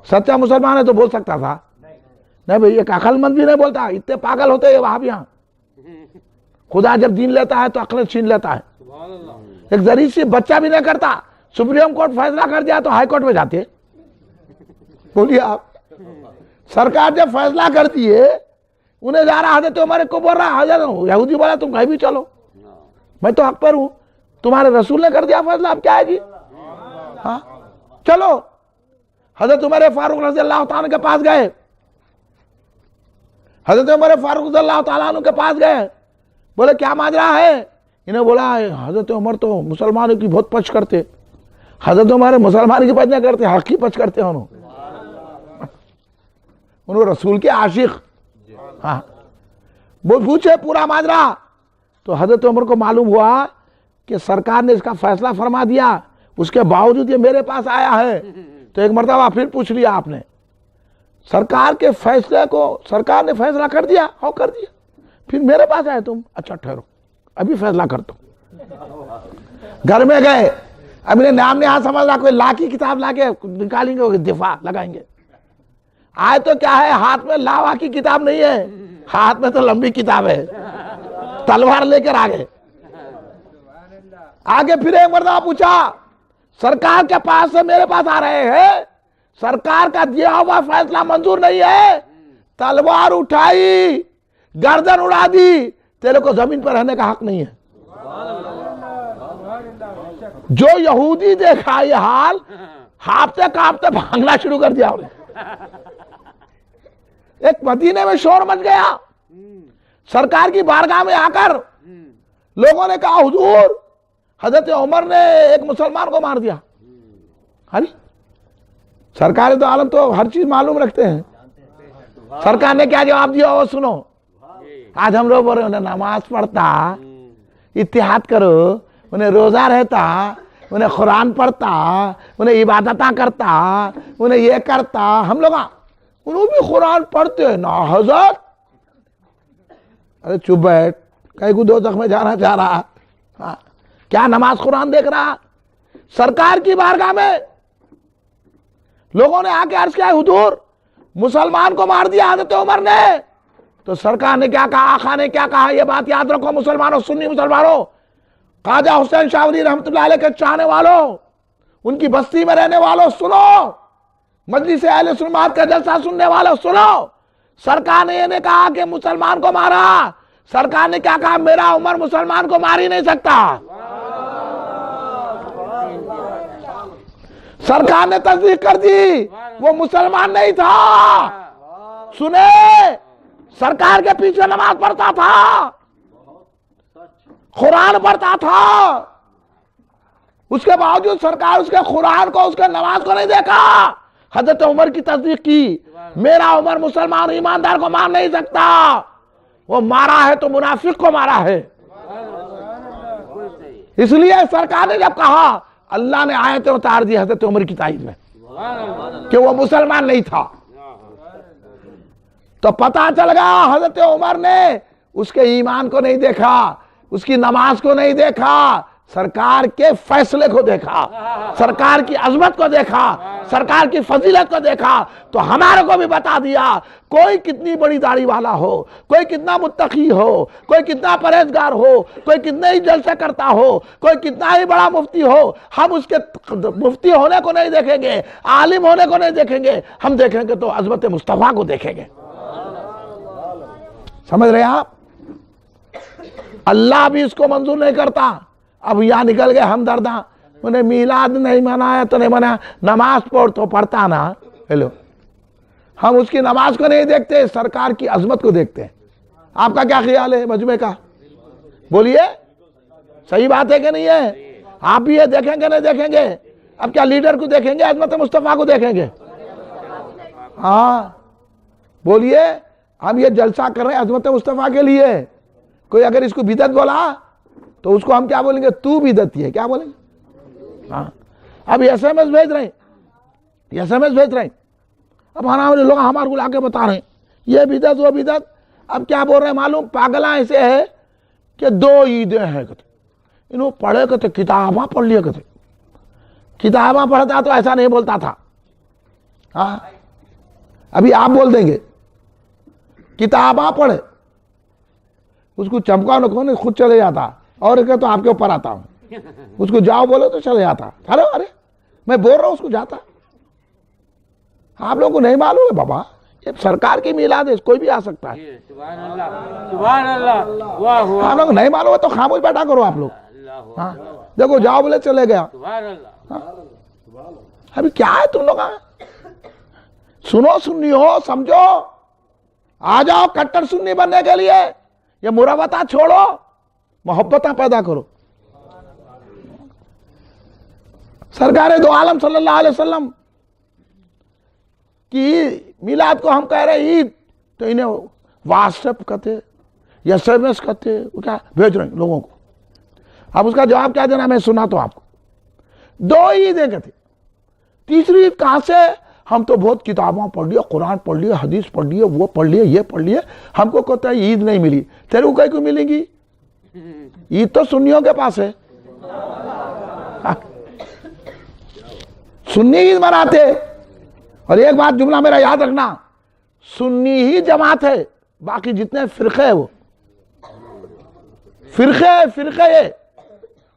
سچا مسلمان ہے تو بول سکتا تھا، نہیں بھئی ایک عقل مند بھی نہیں بولتا. اتنے پاگل ہوتے ہیں وہاں بھی. یہاں خدا جب دین لیتا ہے تو عقل چھین لیتا ہے. ایک ذریع سی بچہ بھی نہیں کرتا. سپریم کورٹ فیصلہ کر دیا تو ہائی کورٹ میں جاتے. بولیے آپ، سرکار جب فیصلہ کر دیے انہیں جا رہا حضرت عمر کو بول رہا حضرت یہودی بولا تم کہیں بھی چلو، میں تو حق پر ہوں، تمہارے رسول نے کر دیا فیصلہ، اب کیا ہے جی؟ ہاں چلو. حضرت عمر فاروق رضی اللہ تعالیٰ کے پاس گئے. حضرت عمر فاروق رضی اللہ تعالیٰ کے پاس گئے، بولے کیا ماجرا ہے؟ انہیں بولا حضرت عمر تو مسلمانوں کی بہت پچ کرتے. حضرت عمر مسلمان کی پچ نہ کرتے، حق کی پچ کرتے. انہوں رسول کے عاشق. ہاں وہ پوچھے پورا ماجرا. تو حضرت عمر کو معلوم ہوا کہ سرکار نے اس کا فیصلہ فرما دیا، اس کے باوجود یہ میرے پاس آیا ہے. تو ایک مرتبہ پھر پوچھ لیا آپ نے. سرکار کے فیصلے کو سرکار نے فیصلہ کر دیا، کر دیا. پھر میرے پاس آئے تم، اچھا ٹھہرو ابھی فیصلہ کرتا ہوں۔ گھر میں گئے، اب انہیں نام نہیں سمجھ رہا، کوئی لا کی کتاب لا کے نکالیں گے، دفاع لگائیں گے۔ آئے تو کیا ہے، ہاتھ میں لاوا کی کتاب نہیں ہے، ہاتھ میں تو لمبی کتاب ہے، تلوار لے کر آگے پھر ایک مرتبہ پوچھا، سرکار کے پاس سے میرے پاس آ رہے ہیں، سرکار کا دیا ہوا فیصلہ منظور نہیں ہے، تلوار اٹھائی، گردن اڑا دی، تیرے کو زمین پر رہنے کا حق نہیں ہے۔ جو یہودی دیکھا یہ حال، ہاپتے کانپتے بھاگنا شروع کر دیا۔ ایک مدینے میں شور مچ گیا، سرکار کی بارگاہ میں آ کر لوگوں نے کہا، حضور حضرت عمر نے ایک مسلمان کو مار دیا۔ سرکار دو عالم تو ہر چیز معلوم رکھتے ہیں۔ سرکار نے کیا جواب دیا وہ سنو۔ آج ہم لوگ بول رہے ہیں انہیں نماز پڑھتا، اتحاد کرو، انہیں روزہ رہتا، انہیں قرآن پڑھتا، انہیں عبادتاں کرتا، انہیں یہ کرتا، ہم لوگ انہوں بھی قرآن پڑھتے ہیں نا حضرت۔ ارے چپ بیٹھ، کہیں کو دوزخ میں جانا چاہ رہا، کیا نماز قرآن دیکھ رہا؟ سرکار کی بارگاہ میں لوگوں نے آ کے عرض کیا، حضور مسلمان کو مار دیا حضرت عمر نے۔ تو سرکار نے کیا کہا، آقا نے کیا کہا، یہ بات یاد رکھو مسلمانوں، سنی مسلمانوں، خواجہ حسین شاہ ولی رحمۃ اللہ علیہ کے چاہنے والوں، ان کی بستی میں رہنے والوں سنو، مجلس اہل سنت کا جلسہ سننے والوں سنو، سرکار نے یہ نہیں کہا کہ مسلمان کو مارا، سرکار نے کیا کہا، میرا عمر مسلمان کو مار ہی نہیں سکتا۔ سرکار نے تصدیق کر دی وہ مسلمان نہیں تھا۔ سنے، سرکار کے پیچھے نماز پڑھتا تھا، قرآن پڑھتا تھا، اس کے باوجود سرکار اس کے قرآن کو، اس کے نماز کو نہیں دیکھا، حضرت عمر کی تصدیق کی، میرا عمر مسلمان ایماندار کو مار نہیں سکتا، وہ مارا ہے تو منافق کو مارا ہے۔ اس لیے سرکار نے جب کہا، اللہ نے آیتیں اتار دی حضرت عمر کی تائید میں کہ وہ مسلمان نہیں تھا، تو پتہ چل گیا حضرت عمر نے اس کے ایمان کو نہیں دیکھا، اس کی نماز کو نہیں دیکھا، سرکار کے فیصلے کو دیکھا، سرکار کی عظمت کو دیکھا، سرکار کی فضیلت کو دیکھا۔ تو ہمارے کو بھی بتا دیا، کوئی کتنی بڑی داڑھی والا ہو، کوئی کتنا متقی ہو، کوئی کتنا پرہیزگار ہو، کوئی کتنے ہی جلسے کرتا ہو، کوئی کتنا ہی بڑا مفتی ہو، ہم اس کے مفتی ہونے کو نہیں دیکھیں گے، عالم ہونے کو نہیں دیکھیں گے، ہم دیکھیں گے تو عظمت مصطفیٰ کو دیکھیں گے۔ سمجھ رہے ہیں آپ؟ اللہ بھی اس کو منظور نہیں کرتا۔ اب یہاں نکل گئے ہم درداں، انہیں میلاد نہیں منایا تو نہیں منایا، نماز پڑھ تو پڑھتا نا، ہیلو، ہم اس کی نماز کو نہیں دیکھتے، سرکار کی عظمت کو دیکھتے ہیں۔ آپ کا کیا خیال ہے مجمع کا؟ بولیے، صحیح بات ہے کہ نہیں ہے؟ آپ بھی یہ دیکھیں گے نہیں دیکھیں گے؟ اب کیا لیڈر کو دیکھیں گے، عظمت مصطفیٰ کو دیکھیں گے؟ ہاں بولیے، ہم یہ جلسہ کر رہے ہیں عظمت مصطفیٰ کے لیے، کوئی اگر اس کو بدعت بولا تو اس کو ہم کیا بولیں گے؟ تو بدعتی ہے، کیا بولیں گے؟ ہاں، اب یہ ایس ایم ایس بھیج رہے ہیں، اب لوگ ہمارے کو لا کے بتا رہے ہیں یہ بدعت وہ بدعت۔ اب کیا بول رہے ہیں معلوم؟ پاگلاں ایسے ہے کہ 2 عیدیں ہیں، کہتے انہوں پڑھے کہتے کتاباں پڑھ لیا، کہتے کتاباں پڑھتا تو ایسا نہیں بولتا تھا۔ ہاں ابھی آپ بول دیں گے کتاباں پڑھے، اس کو چمکا نہ خود چلے جاتا، اور کہ تو آپ کے اوپر آتا ہوں، اس کو جاؤ بولو تو چلے جاتا۔ ارے میں بول رہا ہوں اس کو جاتا۔ آپ لوگوں کو نہیں معلوم ہے بابا، یہ سرکار کی میلاد ہے، کوئی بھی آ سکتا ہے۔ سبحان اللہ، واہ واہ، آپ لوگ نہیں معلوم ہے تو خاموش بیٹھا کرو آپ لوگ۔ ہاں دیکھو، جاؤ بولے چلے گیا۔ سبحان اللہ، ابھی کیا ہے تم لوگ؟ سنو، سنی ہو سمجھو، آ جاؤ کٹر سنی بننے کے لیے، یہ مروتہ چھوڑو، محبتیں پیدا کرو۔ سرکار دو عالم صلی اللہ علیہ وسلم کی میلاد کو ہم کہہ رہے عید، تو انہیں واٹس ایپ کہتے یا ایس ایم ایس کہتے، وہ کیا بھیج رہے ہیں لوگوں کو۔ اب اس کا جواب کیا دینا، میں سنا تو آپ کو۔ 2 عیدیں کہتے، تیسری عید کہاں سے؟ ہم تو بہت کتابوں پڑھ لیے، قرآن پڑھ لیے، حدیث پڑھ لیے، وہ پڑھ لیے، یہ پڑھ لیے، ہم کو کہتا ہے عید نہیں ملی. تیرے کو کہیں کو ملے گی؟ عید تو سنیوں کے پاس ہے. سنی عید مناتے. اور ایک بات جملہ میرا یاد رکھنا، سنی ہی جماعت ہے، باقی جتنے فرقے ہیں وہ فرقے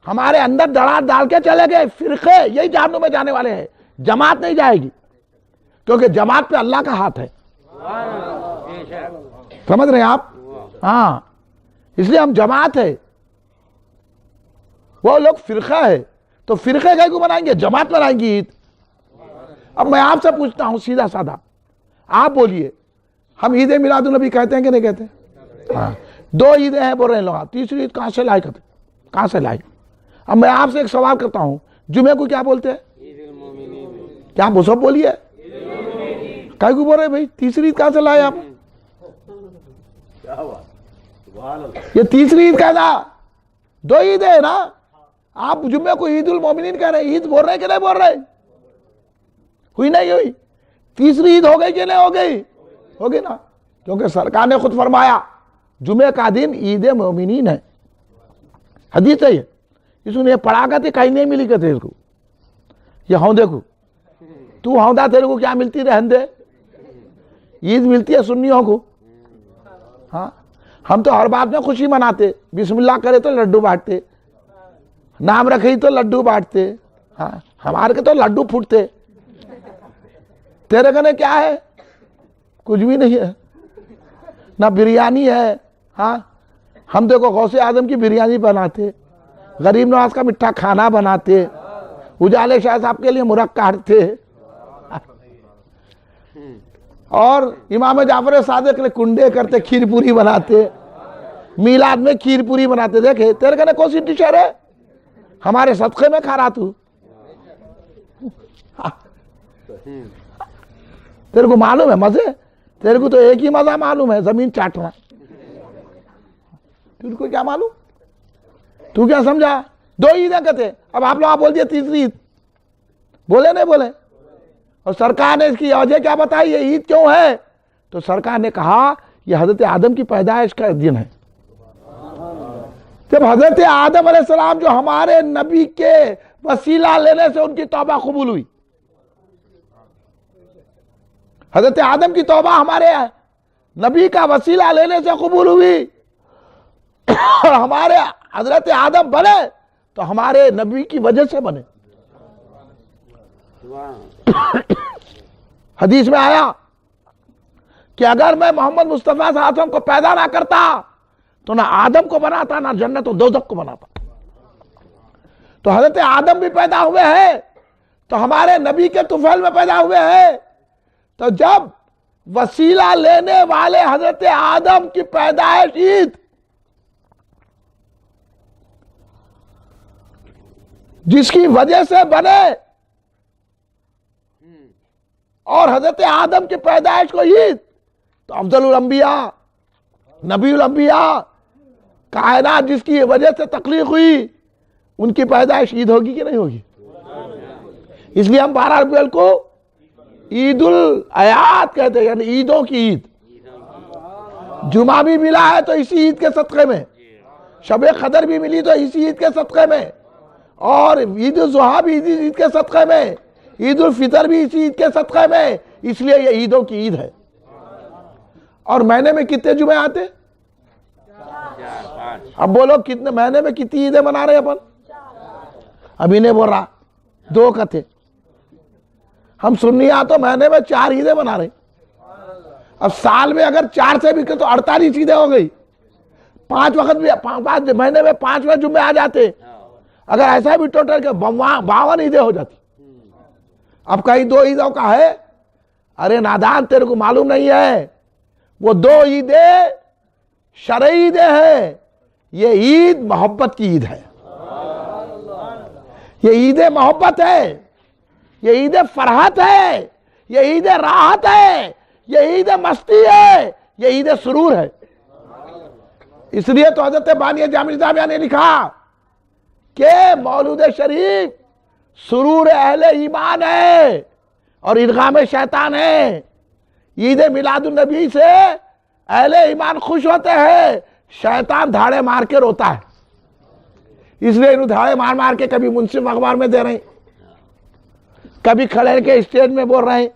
ہمارے اندر دڑا ڈال کے چلے گئے. فرقے یہی جہنم میں جانے والے ہیں، جماعت نہیں جائے گی، کیونکہ جماعت پہ اللہ کا ہاتھ ہے. سمجھ رہے ہیں آپ؟ ہاں، اس لیے ہم جماعت ہے، وہ لوگ فرقہ ہے. تو فرقے کہیں کو منائیں گے؟ جماعت منائیں گی عید. اب میں آپ سے پوچھتا ہوں سیدھا سادہ، آپ بولیے، ہم عید میلاد النبی کہتے ہیں کہ نہیں کہتے؟ ہاں. 2 عیدیں ہیں بول رہے ہیں لوگ، تیسری عید کہاں سے لائے؟ کہاں سے لائے؟ اب میں آپ سے ایک سوال کرتا ہوں، جمعے کو کیا بولتے ہیں؟ کیا وہ سب بولیے؟ کہیں کو بول رہے ہیں بھائی تیسری عید کہاں سے لائے آپ؟ یہ تیسری عید کہنا، 2 عیدیں ہیں نا. آپ جمعے کو عید المومنین کہہ رہے ہیں، عید بول رہے ہیں کہ نہیں بول رہے؟ ہوئی نہیں ہوئی؟ تیسری عید ہو گئی کہ نہیں ہو گئی؟ ہو گئی نا، کیونکہ سرکار نے خود فرمایا جمعے کا دن عید مومنین ہے. حدیث ہے یہ. اس نے پڑھا کرتے کہیں نہیں ملی کرتے اس کو. یہ ہوندے کو تو ہوندا، تیرے کو کیا ملتی؟ رہن دے. عید ملتی ہے سنیوں کو. ہاں، ہم تو ہر بات میں خوشی مناتے، بسم اللہ کرے تو لڈو بانٹتے، نام رکھے تو لڈو بانٹتے. ہاں، ہمارے کے تو لڈو پھوٹتے. تیرے کنے کیا ہے؟ کچھ بھی نہیں ہے، نہ بریانی ہے. ہاں، ہم دیکھو غوث اعظم کی بریانی بناتے، غریب نواز کا میٹھا کھانا بناتے، اجالے شاہ صاحب کے لیے مرغ کاٹتے، اور امام جعفر صادق کے لیے کنڈے کرتے، کھیر پوری بناتے، میلاد میں کھیر پوری بناتے. دیکھے تیرے کنے کون سی ڈش ہے؟ ہمارے صدقے میں کھا رہا تو. تیرے کو معلوم ہے مزے؟ تیرے کو تو ایک ہی مزہ معلوم ہے، زمین چاٹنا. تیرے کو کیا معلوم؟ تو کیا سمجھا؟ 2 عیدیں کہتے. اب آپ لوگ بول دیا تیسری عید، بولے نہیں بولے؟ اور سرکار نے اس کی وجہ کیا بتائی، یہ عید کیوں ہے؟ تو سرکار نے کہا یہ حضرت آدم کی پیدائش کا دن ہے. جب حضرت آدم علیہ السلام جو ہمارے نبی کے وسیلہ لینے سے ان کی توبہ قبول ہوئی، حضرت آدم کی توبہ ہمارے نبی کا وسیلہ لینے سے قبول ہوئی، اور ہمارے حضرت آدم بنے تو ہمارے نبی کی وجہ سے بنے. حدیث میں آیا کہ اگر میں محمد مصطفیٰ صلی اللہ علیہ وسلم کو پیدا نہ کرتا تو نہ آدم کو بناتا، نہ جنت و دوزخ کو بناتا. تو حضرت آدم بھی پیدا ہوئے ہیں تو ہمارے نبی کے طفیل میں پیدا ہوئے ہیں. تو جب وسیلہ لینے والے حضرت آدم کی پیدائش عید، جس کی وجہ سے بنے، اور حضرت آدم کی پیدائش کو عید، تو افضل الانبیاء، نبی الانبیاء، کائنات جس کی وجہ سے تخلیق ہوئی، ان کی پیدائش عید ہوگی کہ نہیں ہوگی؟ اس لیے ہم 12 ربیع کو عید الاعیاد کہتے ہیں، یعنی عیدوں کی عید. جمعہ بھی ملا ہے تو اسی عید کے صدقے میں، شب قدر بھی ملی تو اسی عید کے صدقے میں، اور عید الضحیٰ بھی اسی عید کے صدقے میں، عید الفطر بھی اسی عید کے صدقے میں. اس لیے یہ عیدوں کی عید ہے. اور مہینے میں کتنے جمعے آتے؟ اب بولو کتنے مہینے میں کتنی عیدیں منا رہے ہیں اپن؟ ابھی نہیں بول رہا، 2 کہتے. ہم سنی تو مہینے میں 4 عیدیں منا رہے. اب سال میں اگر 4 سے بھی تو 48 عیدیں ہو گئی. 5 وقت بھی 5 مہینے میں 5 جمعے آ جاتے. اگر ایسا بھی ٹوٹل کہ 52 عیدیں ہو جاتی. اب کہیں 2 عیدوں کا ہے؟ ارے نادان، تیرے کو معلوم نہیں ہے، وہ 2 عیدیں شرعی عیدیں ہیں. یہ عید محبت کی عید ہے، یہ عید محبت ہے، یہ عید فرحت ہے، یہ عید راحت ہے، یہ عید مستی ہے، یہ عید سرور ہے. اس لیے تو حضرت بانی جامع نظامیہ نے لکھا کہ مولود شریف سرور اہل ایمان ہے، اور ادغام شیطان ہے. عید میلاد النبی سے اہل ایمان خوش ہوتے ہیں, شیطان دھاڑے مار کے روتا ہے. اس لیے انہوں دھاڑے مار مار کے کبھی منصف اخبار میں دے رہے ہیں, کبھی کھڑے کے اسٹیج میں بول رہے ہیں,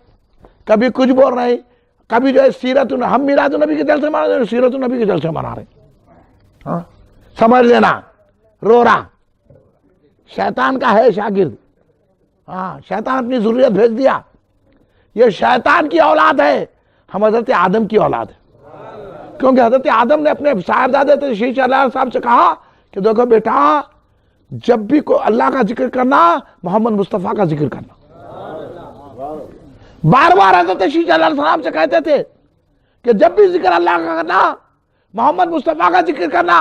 کبھی کچھ بول رہے ہیں, کبھی جو ہے ہم میلاد النبی کے جلسے منا رہے ہیں, سیرت النبی کے جلسے منا رہے ہیں. ہاں سمجھ لینا, رو رہا شیطان کا ہے شاگرد. ہاں شیطان اپنی ضروریت بھیج دیا. یہ شیطان کی اولاد ہے, ہم حضرت آدم کی اولاد ہے. کیونکہ حضرت آدم نے اپنے صاحبزادے تشریف اللہ صاحب سے کہا کہ دیکھو بیٹا, جب بھی کوئی اللہ کا ذکر کرنا, محمد مصطفیٰ کا ذکر کرنا. بار بار حضرت شیخ علیہ السلام سے کہتے تھے کہ جب بھی ذکر اللہ کا کرنا, محمد مصطفیٰ کا ذکر کرنا.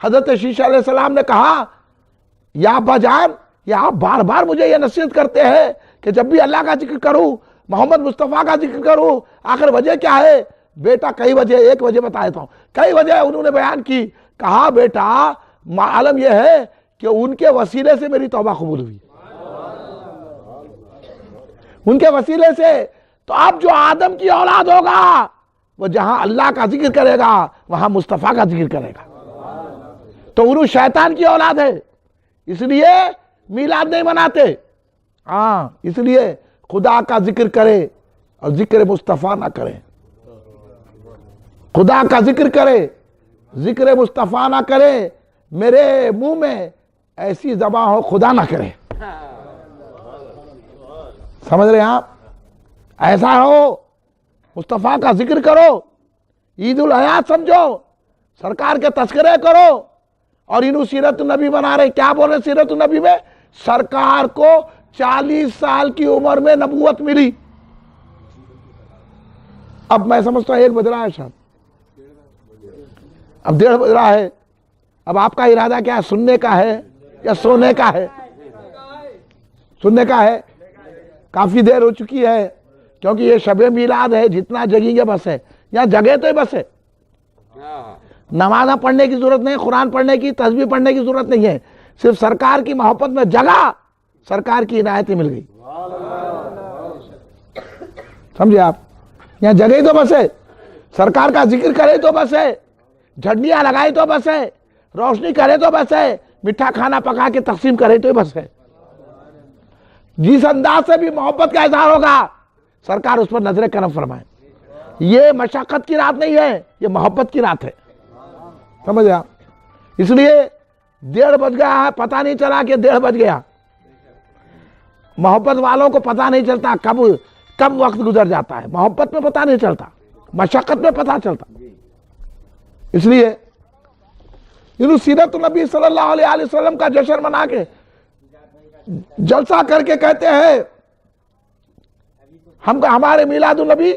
حضرت شیخ علیہ السلام نے کہا یا ابا جان, یہ آپ بار بار مجھے یہ نصیحت کرتے ہیں کہ جب بھی اللہ کا ذکر کروں, محمد مصطفیٰ کا ذکر کروں, آخر وجہ کیا ہے؟ بیٹا کئی وجہ, ایک وجہ بتا دیتا ہوں, کئی وجہ انہوں نے بیان کی. کہا بیٹا معلوم یہ ہے کہ ان کے وسیلے سے میری توبہ قبول ہوئی, ان کے وسیلے سے. تو اب جو آدم کی اولاد ہوگا وہ جہاں اللہ کا ذکر کرے گا وہاں مصطفیٰ کا ذکر کرے گا. تو انہوں شیطان کی اولاد ہے, اس لیے میلاد نہیں مناتے. ہاں اس لیے خدا کا ذکر کرے اور ذکر مصطفیٰ نہ کرے. خدا کا ذکر کرے, ذکر مصطفیٰ نہ کرے. میرے منہ میں ایسی زبان ہو خدا نہ کرے. سمجھ رہے ہیں آپ؟ ایسا ہو, مصطفیٰ کا ذکر کرو, عید الحیات سمجھو, سرکار کے تذکرے کرو. اور انہوں سیرت النبی بنا رہے. کیا بول رہے سیرت النبی میں؟ سرکار کو 40 سال کی عمر میں نبوت ملی. اب میں سمجھتا ہوں 1 بج رہا ہے شاید, اب 1:30 بج رہا ہے. اب آپ کا ارادہ کیا ہے, سننے کا ہے یا سونے کا ہے؟ سننے کا ہے. کافی دیر ہو چکی ہے, کیونکہ یہ شب میلاد ہے, جتنا جگیں گے بس ہے. یہاں جگہ تو ہی بس ہے, نمازہ پڑھنے کی ضرورت نہیں, قرآن پڑھنے کی, تسبیح پڑھنے کی ضرورت نہیں ہے. صرف سرکار کی محبت میں جگہ, سرکار کی عنایتیں مل گئی. سمجھے آپ؟ یہاں جگہ تو بس ہے, سرکار کا ذکر کرے تو بس ہے, جھنڈیاں لگائی تو بس ہے, روشنی کرے تو بس ہے, میٹھا کھانا پکا کے تقسیم کرے تو بس ہے. جس انداز سے بھی محبت کا اظہار ہوگا سرکار اس پر نظر کرم فرمائے. یہ مشقت کی رات نہیں ہے, یہ محبت کی رات ہے. سمجھے آپ؟ اس لیے 1:30 بج گیا ہے, پتہ نہیں چلا کہ 1:30 بج گیا. محبت والوں کو پتہ نہیں چلتا کب وقت گزر جاتا ہے. محبت میں پتہ نہیں چلتا, مشقت میں پتہ چلتا. اس لیے انہوں سیرت النبی صلی اللہ علیہ وسلم کا جشن منا کے جلسہ کر کے کہتے ہیں ہمارے میلاد النبی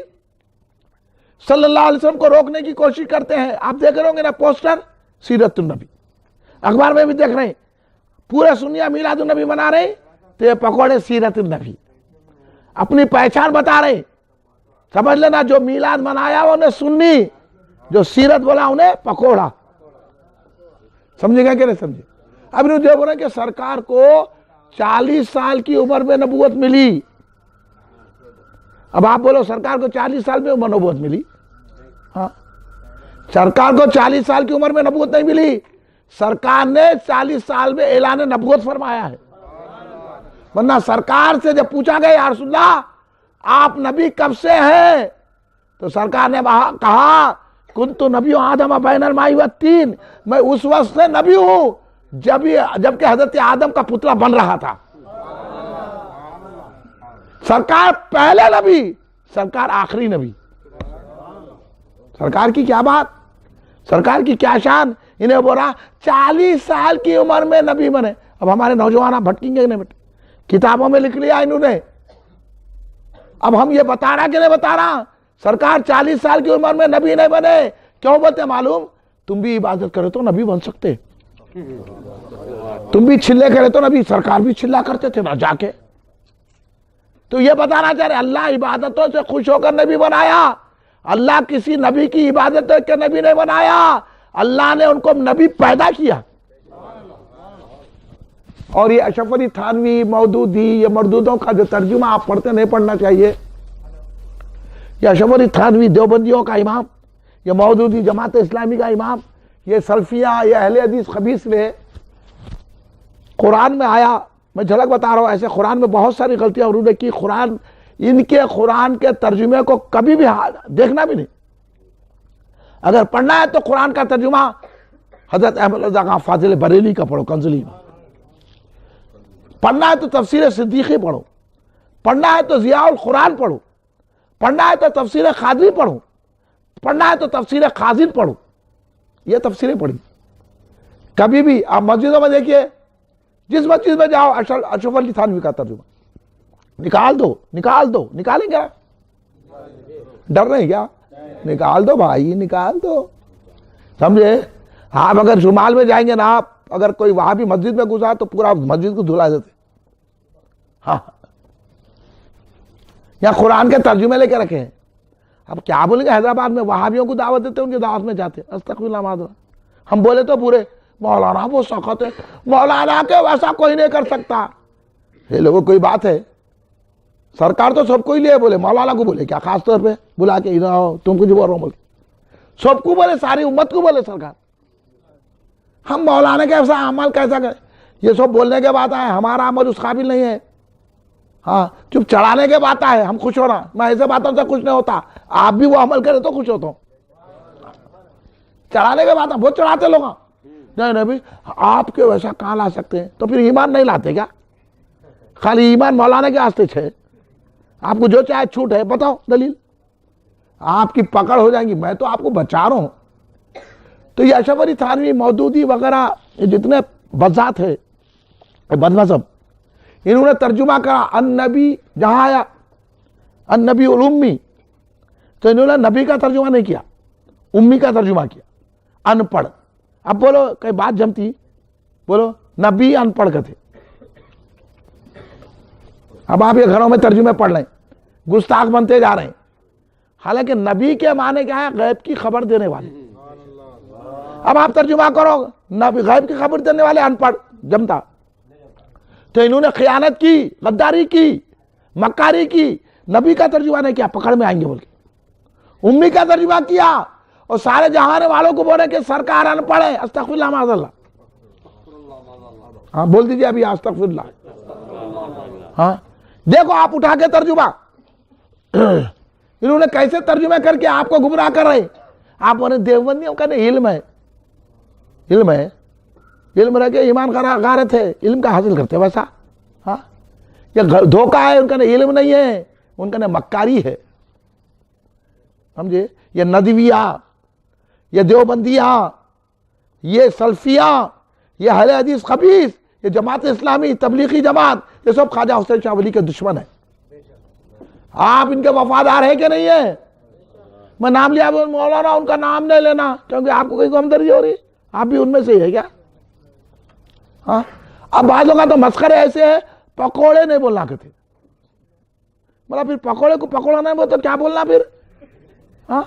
صلی اللہ علیہ وسلم کو روکنے کی کوشش کرتے ہیں. آپ دیکھ رہے ہوں گے نا پوسٹر, سیرت النبی, اخبار میں بھی دیکھ رہے ہیں, پورے سنیا میلاد النبی منا رہے ہیں, تو یہ پکوڑے سیرت النبی, اپنی پہچان بتا رہے ہیں. سمجھ لینا, جو میلاد منایا انہیں سنی, جو سیرت بولا انہیں پکوڑا. سمجھے گا کہ نہیں سمجھے؟ اب انہوں جو بول رہے ہیں کہ سرکار کو 40 سال کی عمر میں نبوت ملی. اب آپ بولو سرکار کو 40 سال میں نبوت ملی؟ ہاں, سرکار کو 40 سال کی عمر میں نبوت نہیں ملی, سرکار نے 40 سال میں اعلان نبوت فرمایا ہے. ورنہ سرکار سے جب پوچھا گیا یا رسول اللہ آپ نبی کب سے ہیں, تو سرکار نے کہا کنت نبی آدم بین الماء والطین, میں اس وقت سے نبی ہوں جبکہ حضرت آدم کا پتلا بن رہا تھا. سرکار پہلے نبی, سرکار آخری نبی. سرکار کی کیا بات, سرکار کی کیا شان. انہیں بولا 40 سال کی عمر میں نبی بنے. اب ہمارے نوجوان بھٹکیں گے نہیں, کتابوں میں لکھ لیا انہوں نے. اب ہم یہ بتا رہا کہ نہیں بتا رہا, سرکار 40 سال کی عمر میں نبی نہیں بنے. کیوں بولتے معلوم؟ تم بھی عبادت کرے تو نبی بن سکتے, تم بھی چھلے کرے تو نبی, سرکار بھی چھلا کرتے تھے نا جا کے. تو یہ بتانا چاہ رہے اللہ عبادتوں سے خوش ہو کر نبی بنایا. اللہ کسی نبی کی عبادت کے نبی نہیں بنایا, اللہ نے ان کو نبی پیدا کیا. اور یہ اشرف علی تھانوی، مودودی، یہ مردودوں کا جو ترجمہ آپ پڑھتے نہیں پڑھنا چاہیے. یہ اشرف علی تھانوی دیوبندیوں کا امام، یہ مودودی جماعت اسلامی کا امام، یہ سلفیہ، یہ اہل حدیث خبیث نے قرآن میں آیا، میں جھلک بتا رہا ہوں، ایسے قرآن میں بہت ساری غلطیاں انہوں نے کی. ان کے قرآن کے ترجمے کو کبھی بھی دیکھنا بھی نہیں. اگر پڑھنا ہے تو قرآن کا ترجمہ حضرت احمد رضا خان فاضل بریلی کا پڑھو، کنزلی میں. پڑھنا ہے تو تفسیر صدیقی پڑھو، پڑھنا ہے تو ضیاء القرآن پڑھو، پڑھنا ہے تو تفسیر قادری پڑھو، پڑھنا ہے تو تفسیر خازن پڑھو. یہ تفسیریں پڑھی. کبھی بھی آپ مسجدوں میں دیکھیے، جس مسجد میں جاؤ اشرف علی تھانوی کا ترجمہ نکال دو، نکالیں کیا؟ ڈر رہے ہیں کیا؟ نکال دو بھائی، نکال دو. سمجھے؟ آپ اگر شمال میں جائیں گے نا، آپ اگر کوئی وہاں بھی مسجد میں گزرا تو پورا مسجد کو دھلا دیتے. ہاں، یا قرآن کے ترجمے لے کے رکھے ہیں. اب کیا بولیں گے؟ حیدرآباد میں وہابیوں کو دعوت دیتے، ان کی دعوت میں جاتے. استغفر اللہ معاذ اللہ. ہم بولے تو پورے مولانا وہ سخت ہے، مولانا کے ویسا کوئی نہیں کر سکتا. یہ لوگوں کوئی بات ہے؟ سرکار تو سب کو ہی لیے بولے، مولانا کو بولے کیا خاص طور پہ بلا کے ادھر آؤ تم کچھ بول رہا ہوں بول کے؟ سب کو بولے، ساری امت کو بولے سرکار. ہم مولانا کے ایسا عمل کیسا کریں؟ یہ سب بولنے کے بات ہے، ہمارا عمل اس قابل نہیں ہے. ہاں، چپ چڑھانے کے بات ہے، ہم خوش ہونا. میں ایسے باتوں سے خوش نہیں ہوتا. آپ بھی وہ عمل کرے تو خوش ہوتا ہوں. چڑھانے کے بات ہے، بہت چڑھاتے لوگ. نہیں بھی آپ کے ویسا کہاں لا سکتے ہیں؟ تو پھر ایمان نہیں لاتے کیا؟ خالی ایمان مولانا کے واسطے ہے. آپ کو جو چاہے چھوٹ ہے، بتاؤ دلیل. آپ کی پکڑ ہو جائیں گی. میں تو آپ کو بچا رہا ہوں. تو یہ اشرف علی تھانوی، مودودی وغیرہ جتنے بذات ہے بد مذہب، انہوں نے ترجمہ کرا النبی جہاں آیا النبی الامی، تو انہوں نے نبی کا ترجمہ نہیں کیا، امی کا ترجمہ کیا. ان پڑھ. اب بولو کئی بات جمتی، بولو نبی ان پڑھ کے تھے. اب آپ یہ گھروں میں ترجمے پڑھ لیں، گستاخ بنتے جا رہے ہیں. حالانکہ نبی کے معنی کیا ہے؟ غیب کی خبر دینے والے. اب آپ ترجمہ کرو نبی غیب کی خبر دینے والے، ان پڑھ جمتا. تو انہوں نے خیانت کی، غداری کی، مکاری کی. نبی کا ترجمہ نہیں کیا، پکڑ میں آئیں گے بول کے. امی کا ترجمہ کیا اور سارے جہانے والوں کو بولے کہ سرکار ان پڑھ ہے. استغفر اللہ معاذ اللہ. ہاں بول دیجئے ابھی استغفر اللہ. ہاں دیکھو آپ اٹھا کے ترجمہ انہوں نے کیسے ترجمہ کر کے آپ کو گمراہ کر رہے. آپ بولے دیوبندیوں کا نہیں علم ہے، علم ہے، علم رہ کے ایمان غارت ہے، علم کا حاصل کرتے ویسا. ہاں یہ دھوکہ ہے، ان کا علم نہیں ہے، ان کا مکاری ہے. سمجھے؟ یہ ندویہ، یہ دیوبندیاں، یہ سلفیہ، یہ اہل حدیث خبیث، یہ جماعت اسلامی تبلیغی جماعت، یہ سب خواجہ حسین شاہ ولی کے دشمن ہیں. آپ ان کے وفادار ہیں کہ نہیں ہیں؟ میں نام لیا مولانا، ان کا نام نہیں لینا کیونکہ آپ کو کوئی غمدردی ہو رہی. آپ بھی ان میں سے ہی ہے کیا؟ ہاں. اب بعض لوگوں تو مسخرے ایسے ہیں، پکوڑے نہیں بولنا کہتے. مطلب پھر پکوڑے کو پکوڑا نہیں بولتا کیا بولنا پھر؟ ہاں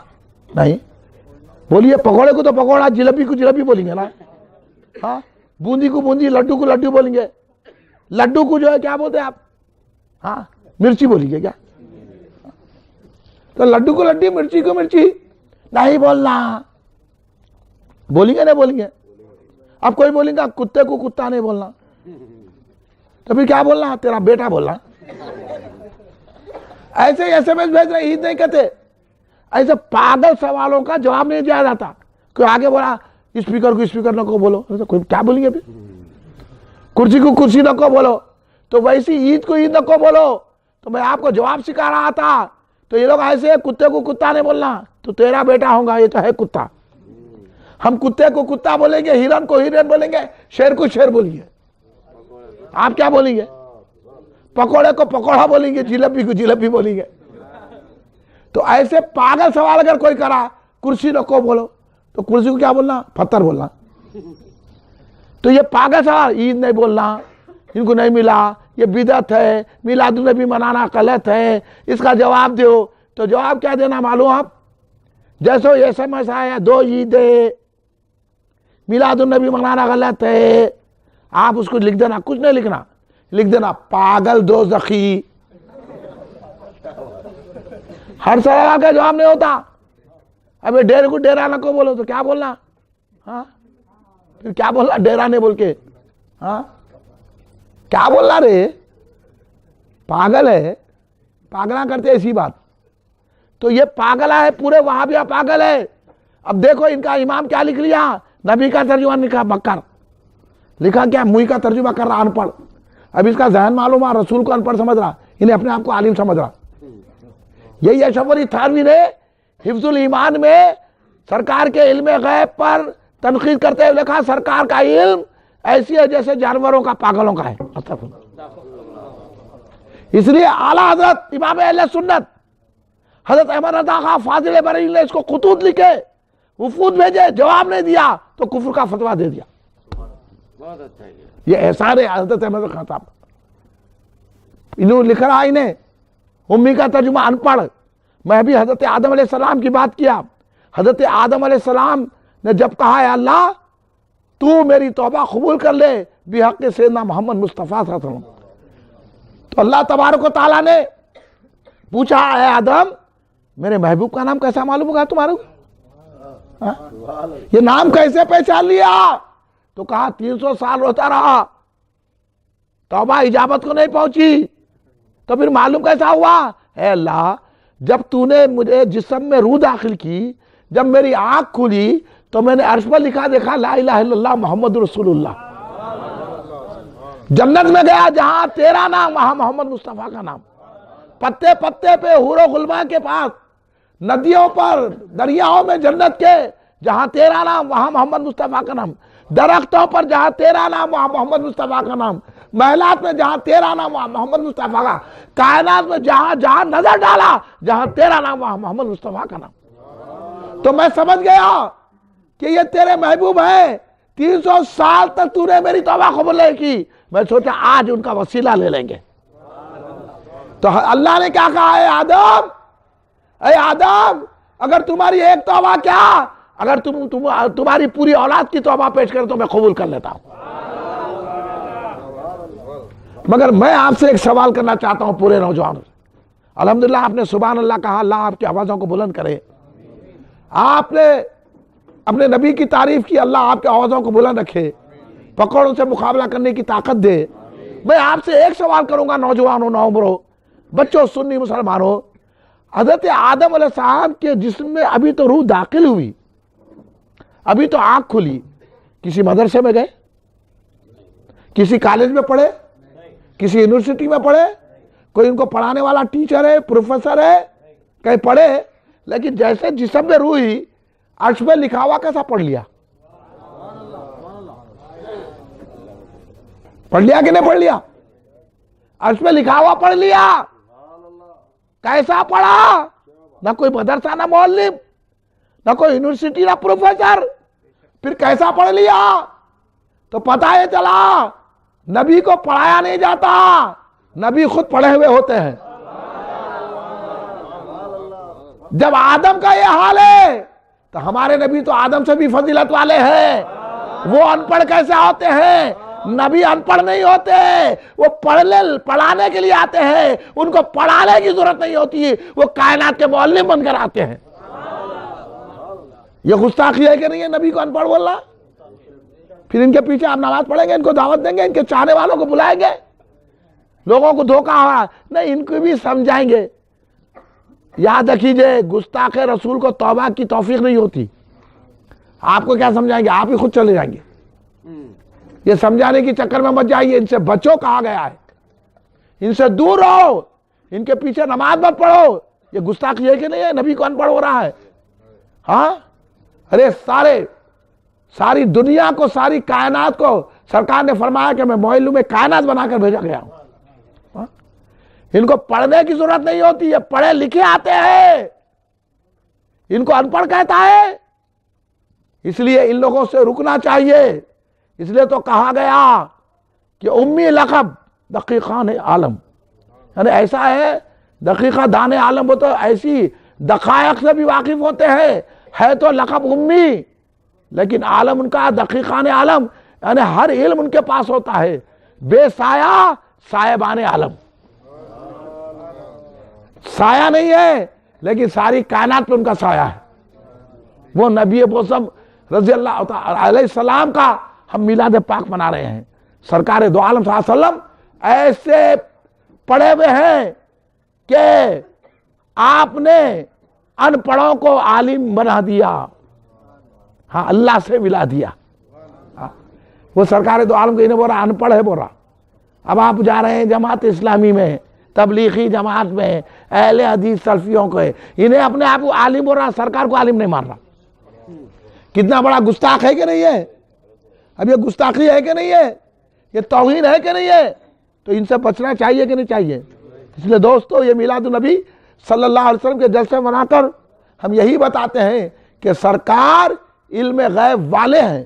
نہیں بولیے. پکوڑے کو تو پکوڑا، جلیبی کو جلیبی بولیں گے نا. ہاں بوندی کو بوندی، لڈو کو لڈو بولیں گے. لڈو کو جو ہے کیا بولتے ہیں آپ؟ ہاں مرچی بولیں گے کیا؟ تو لڈو کو لڈی، مرچی کو مرچی نہیں بولنا. بولیں گے نہیں بولیں گے؟ اب کوئی بولیں گا کتے کو کتا نہیں بولنا، تو پھر کیا بولنا؟ تیرا بیٹا بولنا. ایسے ایس ایم ایس بھیج رہے، عید نہیں کہتے. ایسے پاگل سوالوں کا جواب نہیں دیا جاتا. کوئی آگے بولا اسپیکر کو اسپیکر نہ کو بولو، کوئی کیا بولیں گے؟ پھر کرسی کو کرسی نہ کو بولو، تو ویسی عید کو عید نہ کو بولو. تو میں آپ کو جواب سکھا رہا تھا. تو یہ لوگ ایسے کتے کو کتا نہیں بولنا، تو تیرا بیٹا ہوگا، یہ تو ہے کتا. ہم کتے کو کتا بولیں گے، ہرن کو ہرن بولیں گے، شیر کو شیر بولیں گے. آپ کیا بولیں گے؟ پکوڑے کو پکوڑا بولیں گے، جلیبی کو جلیبی بولیں گے. تو ایسے پاگل سوال اگر کوئی کرا کرسی نہ کو بولو، تو کرسی کو کیا بولنا؟ پتھر بولنا. تو یہ پاگل سوال، عید نہیں بولنا، ان کو نہیں ملا، یہ بدعت ہے، میلاد النبی منانا غلط ہے، اس کا جواب دو. تو جواب کیا دینا معلوم آپ؟ جیسے یہ سمجھ آیا 2 عیدیں، میلاد النبی منانا غلط ہے، آپ اس کو لکھ دینا, کچھ نہیں لکھنا, لکھ دینا پاگل دوزخی. ہر سوال کا جواب نہیں ہوتا. ابھی ڈیرے کو ڈیرانہ کو بولو تو کیا بولنا, ہاں پھر کیا بولنا ڈیرانے بول کے, ہاں کیا بولنا رے, پاگل ہے, پاگلہ کرتے ایسی بات. تو یہ پاگلہ ہے, پورے وہابیہ پاگل ہے. اب دیکھو ان کا امام کیا لکھ لیا, نبی کا ترجمہ لکھا بکر, لکھا کیا موئی کا ترجمہ کر رہا ان پڑھ. اب اس کا ذہن معلوم ہے, رسول کو ان پڑھ سمجھ رہا, انہیں اپنے آپ کو عالم سمجھ رہا. یہی اشرف علی تھانوی نے حفظ الایمان میں سرکار کے علم غیب پر تنقید کرتے ہوئے لکھا سرکار کا علم ایسی ہے جیسے جانوروں کا پاگلوں کا ہے. اس لیے اعلیٰ حضرت امام اہل سنت حضرت احمد رضا خان فاضل بریلوی نے اس کو خطوط لکھے, وفود بھیجے, جواب نہیں دیا تو کفر کا فتویٰ دے دیا. بہت اچھا. یہ احسان ہے حضرت احمد رضا خان صاحب. انہوں لکھ رہا انہیں امی کا ترجمہ ان پڑھ. میں بھی حضرت آدم علیہ السلام کی بات کیا. حضرت آدم علیہ السلام نے جب کہا ہے اللہ تو میری توبہ قبول کر لے بحق سیدنا محمد مصطفیٰ صلی اللہ علیہ وسلم, تو اللہ تبارک و تعالیٰ نے پوچھا اے آدم میرے محبوب کا نام کیسا معلوم ہوگا تمہارے کو, یہ نام کیسے پہچان لیا؟ تو کہا 300 سال روتا رہا, توبہ اجابت کو نہیں پہنچی, تو پھر معلوم کیسا ہوا؟ اے اللہ جب تو نے مجھے جسم میں روح داخل کی, جب میری آنکھ کھلی تو میں نے عرش پر لکھا دیکھا لا الہ الا اللہ محمد رسول اللہ. جنت میں گیا جہاں تیرا نام وہاں محمد مصطفیٰ کا نام. پتے پتے پہ حور و غلمان کے پاس, ندیوں پر دریاؤں میں جنت کے جہاں تیرا نام وہاں محمد مصطفیٰ کا نام, درختوں پر جہاں تیرا نام وہاں محمد مصطفیٰ کا نام, محلات میں جہاں تیرا نام وہاں محمد مصطفیٰ کا, کائنات میں جہاں جہاں نظر ڈالا جہاں تیرا نام وہاں محمد مصطفیٰ کا نام. تو میں سمجھ گیا کہ یہ تیرے محبوب ہیں. 300 سال تک تو نے میری توبہ قبول نہیں کی, میں سوچا آج ان کا وسیلہ لے لیں گے. تو اللہ نے کیا کہا, اے آدم اگر تمہاری ایک توبہ کیا, اگر تمہاری پوری اولاد کی توبہ پیش کرے تو میں قبول کر لیتا ہوں. مگر میں آپ سے ایک سوال کرنا چاہتا ہوں پورے نوجوانوں سے. الحمدللہ آپ نے سبحان اللہ کہا, اللہ آپ کی آوازوں کو بلند کرے. آپ نے اپنے نبی کی تعریف کی, اللہ آپ کے آوازوں کو بلند رکھے, پکڑوں سے مقابلہ کرنے کی طاقت دے. میں آپ سے ایک سوال کروں گا نوجوانوں, نوعمروں, بچوں, سنی مسلمانوں. حضرت آدم علیہ السلام کے جسم میں ابھی تو روح داخل ہوئی, ابھی تو آنکھ کھلی, کسی مدرسے میں گئے, کسی کالج میں پڑھے, کسی یونیورسٹی میں پڑھے, کوئی ان کو پڑھانے والا ٹیچر ہے, پروفیسر ہے, کہیں پڑھے, لیکن جیسے جسم میں روح ہوئی عرش میں لکھا ہوا کیسا پڑھ لیا؟ پڑھ لیا کہ نہیں پڑھ لیا؟ عرش میں لکھا ہوا پڑھ لیا. کیسا پڑھا؟ نہ کوئی مدرسہ, نہ معلم, نہ کوئی یونیورسٹی, نہ پروفیسر, پھر کیسا پڑھ لیا؟ تو پتہ ہے چلا نبی کو پڑھایا نہیں جاتا, نبی خود پڑھے ہوئے ہوتے ہیں. جب آدم کا یہ حال ہے تو ہمارے نبی تو آدم سے بھی فضیلت والے ہیں. وہ ان پڑھ کیسے ہوتے ہیں؟ نبی ان پڑھ نہیں ہوتے, وہ پڑھانے کے لیے آتے ہیں, ان کو پڑھانے کی ضرورت نہیں ہوتی, وہ کائنات کے معلم بن کر آتے ہیں. یہ گستاخی ہے کہ نہیں ہے نبی کو ان پڑھ بولنا؟ پھر ان کے پیچھے آپ نماز پڑھیں گے, ان کو دعوت دیں گے, ان کے چاہنے والوں کو بلائیں گے, لوگوں کو دھوکہ ہوا نہیں, ان کو بھی سمجھائیں گے. یاد رکھیے گستاخ رسول کو توبہ کی توفیق نہیں ہوتی. آپ کو کیا سمجھائیں گے, آپ ہی خود چلے جائیں گے. یہ سمجھانے کی چکر میں مت جائیے, ان سے بچو کہا گیا ہے, ان سے دور رہو, ان کے پیچھے نماز مت پڑھو. یہ گستاخی ہے کہ نہیں ہے, نبی کو ان پڑھ ہو رہا ہے. ہاں ارے ساری دنیا کو, ساری کائنات کو سرکار نے فرمایا کہ میں معلوم کائنات بنا کر بھیجا گیا ہوں. ان کو پڑھنے کی ضرورت نہیں ہوتی, یہ پڑھے لکھے آتے ہیں, ان کو ان پڑھ کہتا ہے. اس لیے ان لوگوں سے رکنا چاہیے. اس لیے تو کہا گیا کہ امی لقب دقیقان عالم, یعنی ایسا ہے دقیقہ دان عالم, وہ تو ایسی دقائق سے بھی واقف ہوتے ہیں, ہے تو لقب امی, لیکن عالم ان کا دقیقان عالم یعنی ہر علم ان کے پاس ہوتا ہے. بے سایہ صاحبان عالم. سایہ نہیں ہے لیکن ساری کائنات پہ ان کا سایہ ہے. وہ نبی موسم رضی اللہ علیہ السلام کا ہم میلاد پاک منا رہے ہیں. سرکار دو عالم صلی اللہ علیہ وسلم ایسے پڑھے ہوئے ہیں کہ آپ نے ان پڑھوں کو عالم بنا دیا. ہاں اللہ سے ملا دیا. وہ سرکار دو عالم کو انہیں بول رہا ان پڑھ ہے بول رہا. اب آپ جا رہے ہیں جماعت اسلامی میں, تبلیغی جماعت میں, اہل حدیث سلفیوں کو, انہیں اپنے آپ کو عالم بول رہا, سرکار کو عالم نہیں مان رہا. کتنا بڑا گستاخ ہے کہ نہیں ہے؟ اب یہ گستاخی ہے کہ نہیں ہے؟ یہ توہین ہے کہ نہیں ہے؟ تو ان سے بچنا چاہیے کہ نہیں چاہیے؟ اس لیے دوستو یہ میلاد النبی صلی اللہ علیہ وسلم کے جلسے منا کر ہم یہی بتاتے ہیں کہ سرکار علم غیب والے ہیں.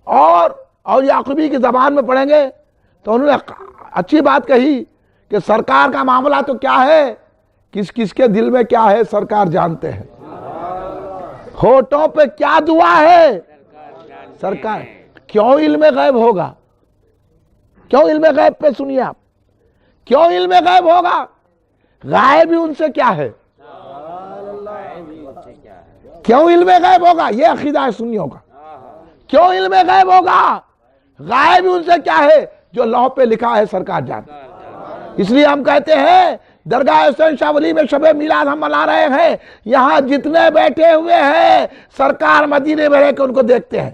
اور یعقوبی کی زبان میں پڑھیں گے تو انہوں نے اچھی بات کہی کہ سرکار کا معاملہ تو کیا ہے, کس کس کے دل میں کیا ہے سرکار جانتے ہیں. ہونٹوں پہ کیا دعا ہے سرکار. کیوں علم غیب ہوگا؟ کیوں علم غیب پہ سنیے آپ, کیوں علم غیب ہوگا؟ غائب ہی ان سے کیا ہے؟ کیوں علم غیب ہوگا؟ یہ عقیدہ ہے سنیوں کا. کیوں علم غیب ہوگا؟ غائب ہی ان سے کیا ہے؟ جو لوح پہ لکھا ہے سرکار جانتے. اس لیے ہم کہتے ہیں درگاہ حسین شاہ ولی میں شب میلاد ہم منا رہے ہیں. یہاں جتنے بیٹھے ہوئے ہیں سرکار مدینے میں رہ کے ان کو دیکھتے ہیں,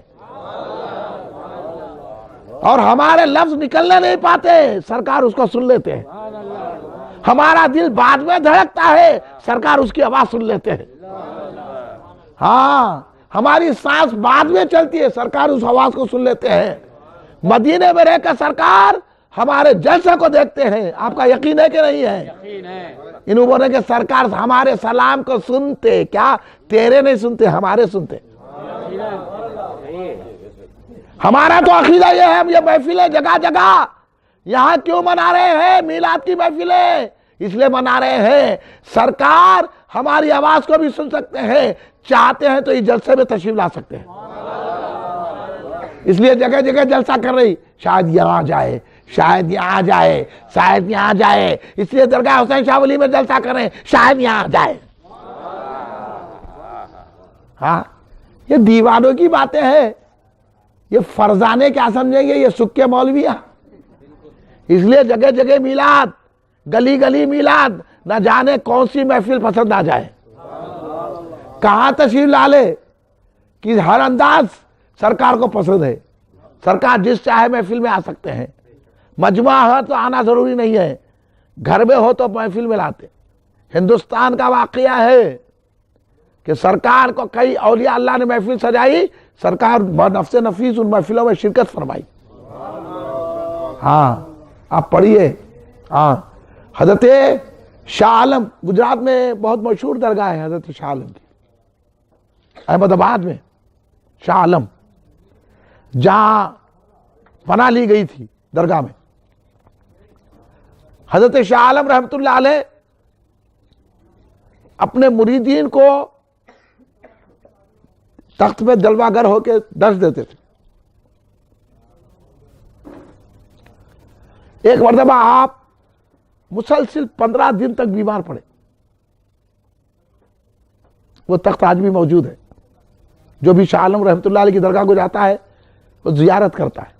اور ہمارے لفظ نکلنے نہیں پاتے, سرکار اس کو سن لیتے ہیں. ہمارا دل بعد میں دھڑکتا ہے, سرکار اس کی آواز سن لیتے ہیں. ہاں ہماری سانس بعد میں چلتی ہے, سرکار اس آواز کو سن لیتے ہیں. مدینے میں رہ کر سرکار ہمارے جلسے کو دیکھتے ہیں. آپ کا یقین ہے کہ نہیں ہے؟ انہوں بولے کہ سرکار ہمارے سلام کو سنتے, کیا تیرے نہیں سنتے, ہمارے سنتے. ہمارا تو عقیدہ یہ ہے, ہم یہ محفلیں جگہ جگہ یہاں کیوں منا رہے ہیں میلاد کی محفلیں؟ اس لیے منا رہے ہیں سرکار ہماری آواز کو بھی سن سکتے ہیں, چاہتے ہیں تو اس جلسے میں تشریف لا سکتے ہیں. اس لیے جگہ جگہ جلسہ کر رہی, شاید یہاں جائے, شاید یہاں جائے, شاید یہاں جائے. اس لیے درگاہ حسین شاہ ولی میں جلسہ کر رہے ہیں, شاید یہاں جائے. ہاں یہ دیوانوں کی باتیں ہیں, یہ فرزانے کیا سمجھیں گے, یہ سکے مولویاں. اس لیے جگہ جگہ میلاد, گلی گلی میلاد, نہ جانے کون سی محفل پسند آ جائے, کہاں تشریف لا لے, کہ ہر انداز سرکار کو پسند ہے. سرکار جس چاہے محفل میں آ سکتے ہیں. مجمع ہو تو آنا ضروری نہیں ہے, گھر میں ہو تو محفل میں لاتے. ہندوستان کا واقعہ ہے کہ سرکار کو کئی اولیاء اللہ نے محفل سجائی, سرکار نفس نفیس ان محفلوں میں شرکت فرمائی. ہاں آپ پڑھیے. ہاں حضرت شاہ عالم, گجرات میں بہت مشہور درگاہ ہے حضرت شاہ عالم کی, احمد آباد میں شاہ عالم, جہاں پناہ لی گئی تھی درگاہ میں. حضرت شاہ عالم رحمت اللہ علیہ اپنے مریدین کو تخت پہ جلوہ گر ہو کے درس دیتے تھے. ایک مرتبہ آپ مسلسل 15 دن تک بیمار پڑے. وہ تخت آج بھی موجود ہے. جو بھی شاہ عالم رحمت اللہ علیہ کی درگاہ کو جاتا ہے وہ زیارت کرتا ہے.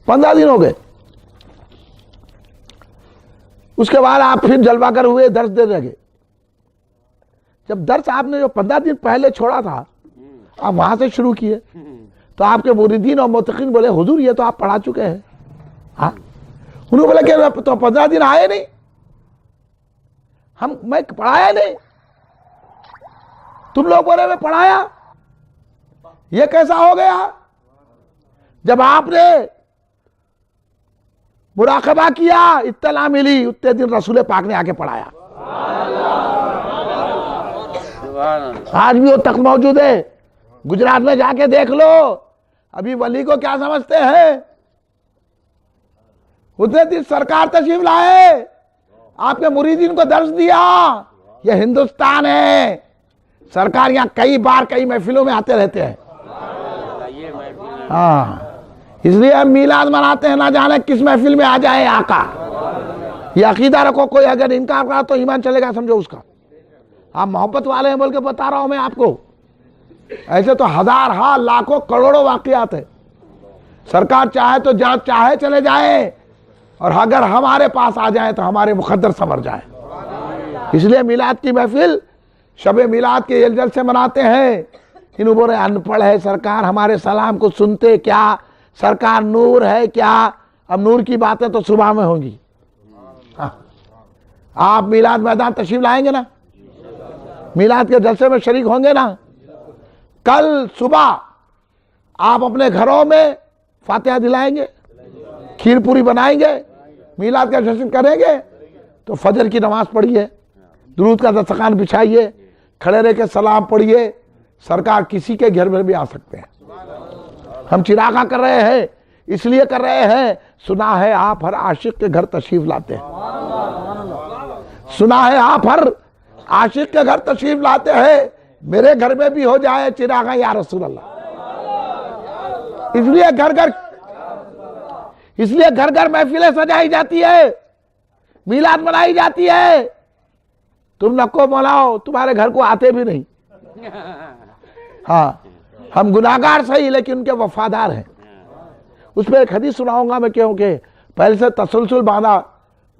15 دن ہو گئے. اس کے بعد آپ پھر جلوہ گر ہوئے, درس دے لگے. جب درس آپ نے جو 15 دن پہلے چھوڑا تھا آپ وہاں سے شروع کیے, تو آپ کے مریدین اور متقین بولے حضور یہ تو آپ پڑھا چکے ہیں. ہاں انہوں نے بولا کہ تو 15 دن آئے نہیں, میں پڑھایا نہیں, تم لوگ بولے میں پڑھایا, یہ کیسا ہو گیا؟ جب آپ نے مراقبہ کیا, اطلاع ملی, اتنے دن رسول پاک نے آ کے پڑھایا. آج بھی وہ تخت موجود ہے, گجرات میں جا کے دیکھ لو. ابھی ولی کو کیا سمجھتے ہیں؟ اتنے دن سرکار تشریف لائے, آپ کے مریدین کو درس دیا. یہ ہندوستان ہے, سرکار یہاں کئی بار کئی محفلوں میں آتے رہتے ہیں. ہاں اس لیے ہم میلاد مناتے ہیں، نہ جانے کس محفل میں آ جائے آقا. یہ عقیدہ رکھو، کوئی اگر انکار کرا تو ایمان چلے گا سمجھو اس کا. آپ محبت والے ہیں بول کے بتا رہا ہوں میں آپ کو. ایسے تو ہزار ہاں لاکھوں کروڑوں واقعات ہیں. سرکار چاہے تو جہاں چاہے چلے جائیں، اور اگر ہمارے پاس آ جائیں تو ہمارے مقدر سنور جائیں. اس لیے میلاد کی محفل شب میلاد کے جلسے سے مناتے ہیں. انہوں بولے ان پڑھ ہے سرکار، ہمارے سلام کو سنتے کیا؟ سرکار نور ہے کیا؟ اب نور کی باتیں تو صبح میں ہوں گی. آپ میلاد میدان تشریف لائیں گے نا؟ میلاد کے جلسے میں شریک ہوں گے نا؟ کل صبح آپ اپنے گھروں میں فاتحہ دلائیں گے، کھیر پوری بنائیں گے، میلاد کا جشن کریں گے. تو فجر کی نماز پڑھیے، درود کا دسترخوان بچھائیے، کھڑے رہ کے سلام پڑھیے. سرکار کسی کے گھر میں بھی آ سکتے ہیں. ہم چراغاں کر رہے ہیں، اس لیے کر رہے ہیں سنا ہے آپ ہر عاشق کے گھر تشریف لاتے ہیں. سنا ہے آپ ہر عاشق کے گھر تشریف لاتے ہیں. میرے گھر میں بھی ہو جائے چراغاں یا رسول اللہ. اس لیے گھر گھر محفلیں سجائی جاتی ہے، میلاد منائی جاتی ہے. تم نکو مناؤ، تمہارے گھر کو آتے بھی نہیں. ہاں ہم گناہگار صحیح لیکن ان کے وفادار ہیں. اس پہ ایک حدیث سناؤں گا میں، کیونکہ پہلے سے تسلسل باندھا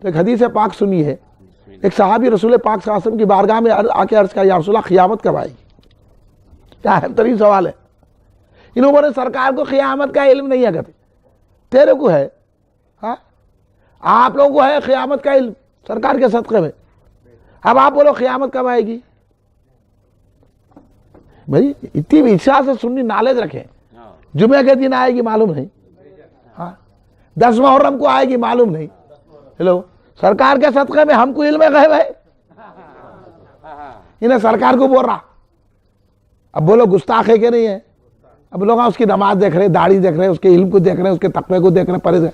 تو ایک حدیث پاک سنی ہے. ایک صحابی رسول پاک صلی اللہ علیہ وسلم کی بارگاہ میں آ کے عرض کیا، یا رسول اللہ قیامت کب آئے گی؟ کیا اہم ترین سوال ہے. انہوں نے سرکار کو قیامت کا علم نہیں ہے. کہتے تیرے کو ہے، ہاں آپ لوگوں کو ہے قیامت کا علم سرکار کے صدقے میں. اب آپ بولو قیامت کب آئے گی؟ بھائی اتنی بھی اچھا سے سننی نالج رکھیں. جمعہ کے دن آئے گی معلوم نہیں، ہاں 10 محرم کو آئے گی معلوم نہیں. ہیلو، سرکار کے صدقے میں ہم کو علم غیب ہے. انہیں سرکار کو بول رہا. اب بولو گستاخ ہے کہ نہیں ہے؟ اب لوگ اس کی نماز دیکھ رہے، داڑھی دیکھ رہے، اس کے علم کو دیکھ رہے، اس کے تقوی کو دیکھ رہے، پرہیز.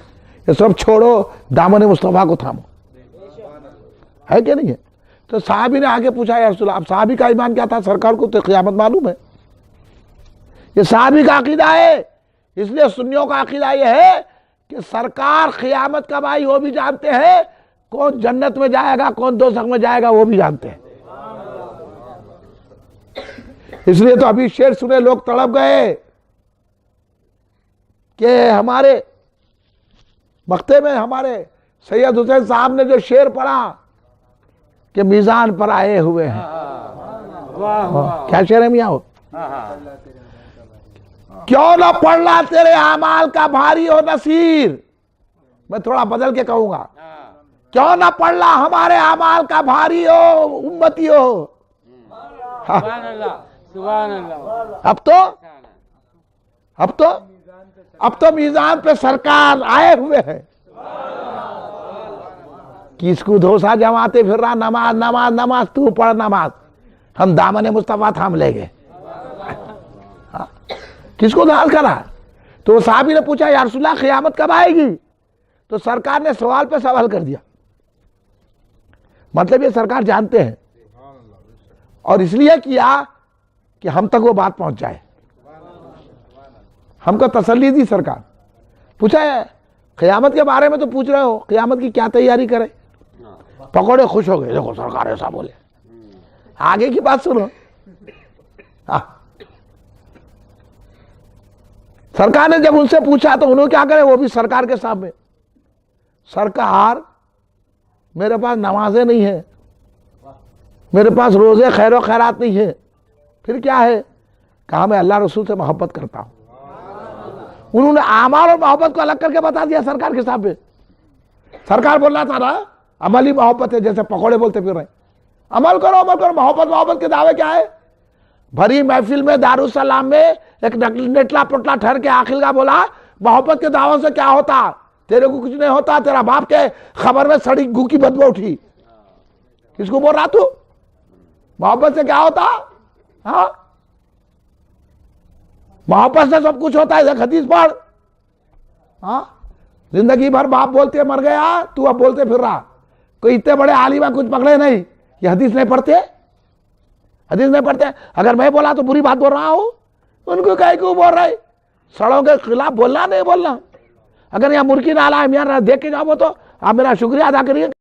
یہ سب چھوڑو، دامن مصطفیٰ کو تھامو. ہے کہ نہیں ہے؟ تو صحابی نے آگے پوچھا، یا رسول اللہ، اب صحابی کا ایمان کیا تھا؟ سرکار کو تو قیامت معلوم ہے. یہ صحابی کا عقیدہ ہے. اس لیے سنیوں کا عقیدہ یہ ہے کہ سرکار قیامت کب آئی وہ بھی جانتے ہیں، کون جنت میں جائے گا کون دوزخ میں جائے گا وہ بھی جانتے ہیں. اس لیے تو ابھی شعر سنے لوگ تڑپ گئے کہ ہمارے مقتے میں ہمارے سید حسین صاحب نے جو شعر پڑھا کہ میزان پر آئے ہوئے ہیں. کیا شعر ہے میاں؟ کیوں نہ پڑھنا تیرے اعمال کا بھاری ہو نصیر. میں تھوڑا بدل کے کہوں گا، کیوں نہ پڑھنا ہمارے اعمال کا بھاری ہو امتی ہو. سبحان اللہ، سبحان اللہ. اب تو میزان پہ سرکار آئے ہوئے ہیں. کس کو دھوسا جماتے پھر رہا، نماز نماز نماز، تو پڑھ نماز، ہم دامن مصطفیٰ تھام لے گئے. کس کو دھال کرا؟ تو صحابی نے پوچھا، یا رسول اللہ قیامت کب آئے گی؟ تو سرکار نے سوال پہ سوال کر دیا. مطلب یہ سرکار جانتے ہیں، اور اس لیے کیا کہ ہم تک وہ بات پہنچ جائے. ہم کو تسلی دی سرکار. پوچھا ہے قیامت کے بارے میں تو پوچھ رہے ہو، قیامت کی کیا تیاری کرے؟ پکوڑے خوش ہو گئے، دیکھو سرکار ایسا بولے. آگے کی بات سنو. سرکار نے جب ان سے پوچھا تو انہوں کیا کرے، وہ بھی سرکار کے سامنے، سرکار میرے پاس نمازیں نہیں ہیں، میرے پاس روزے خیر و خیرات نہیں ہے، پھر کیا ہے؟ کہا میں اللہ رسول سے محبت کرتا ہوں. انہوں نے اعمال اور محبت کو الگ کر کے بتا دیا سرکار کے سامنے. سرکار بولنا تھا نا عملی محبت ہے، جیسے پکوڑے بولتے پھر رہے، عمل کرو عمل کرو. محبت کے دعوے کیا ہے؟ بھری محفل میں دارالسلام میں ایک نٹلا پٹلا ٹھہر کے آخر کا بولا، محبت کے دعووں سے کیا ہوتا؟ تیرے کو کچھ نہیں ہوتا، تیرا باپ کے خبر میں سڑی گو کی بدبو اٹھی. کس کو بول رہا تو؟ محبت سے کیا ہوتا؟ ہاں محبت سے سب کچھ ہوتا ہے. ایک حدیث پڑھ. ہاں زندگی بھر باپ بولتے مر گیا، تو اب بولتے پھر رہا. کوئی اتنے بڑے عالمہ کچھ پکڑے نہیں. یہ حدیث نہیں پڑھتے، حدیث نہیں پڑھتے. اگر میں بولا تو بری بات بول رہا ہوں، ان کو کہے کیوں بول رہے؟ سڑوں کے خلاف بولنا نہیں بولنا. اگر یہاں مرغی ڈالا ہے میاں دیکھ کے جاؤ تو آپ میرا شکریہ ادا کریے.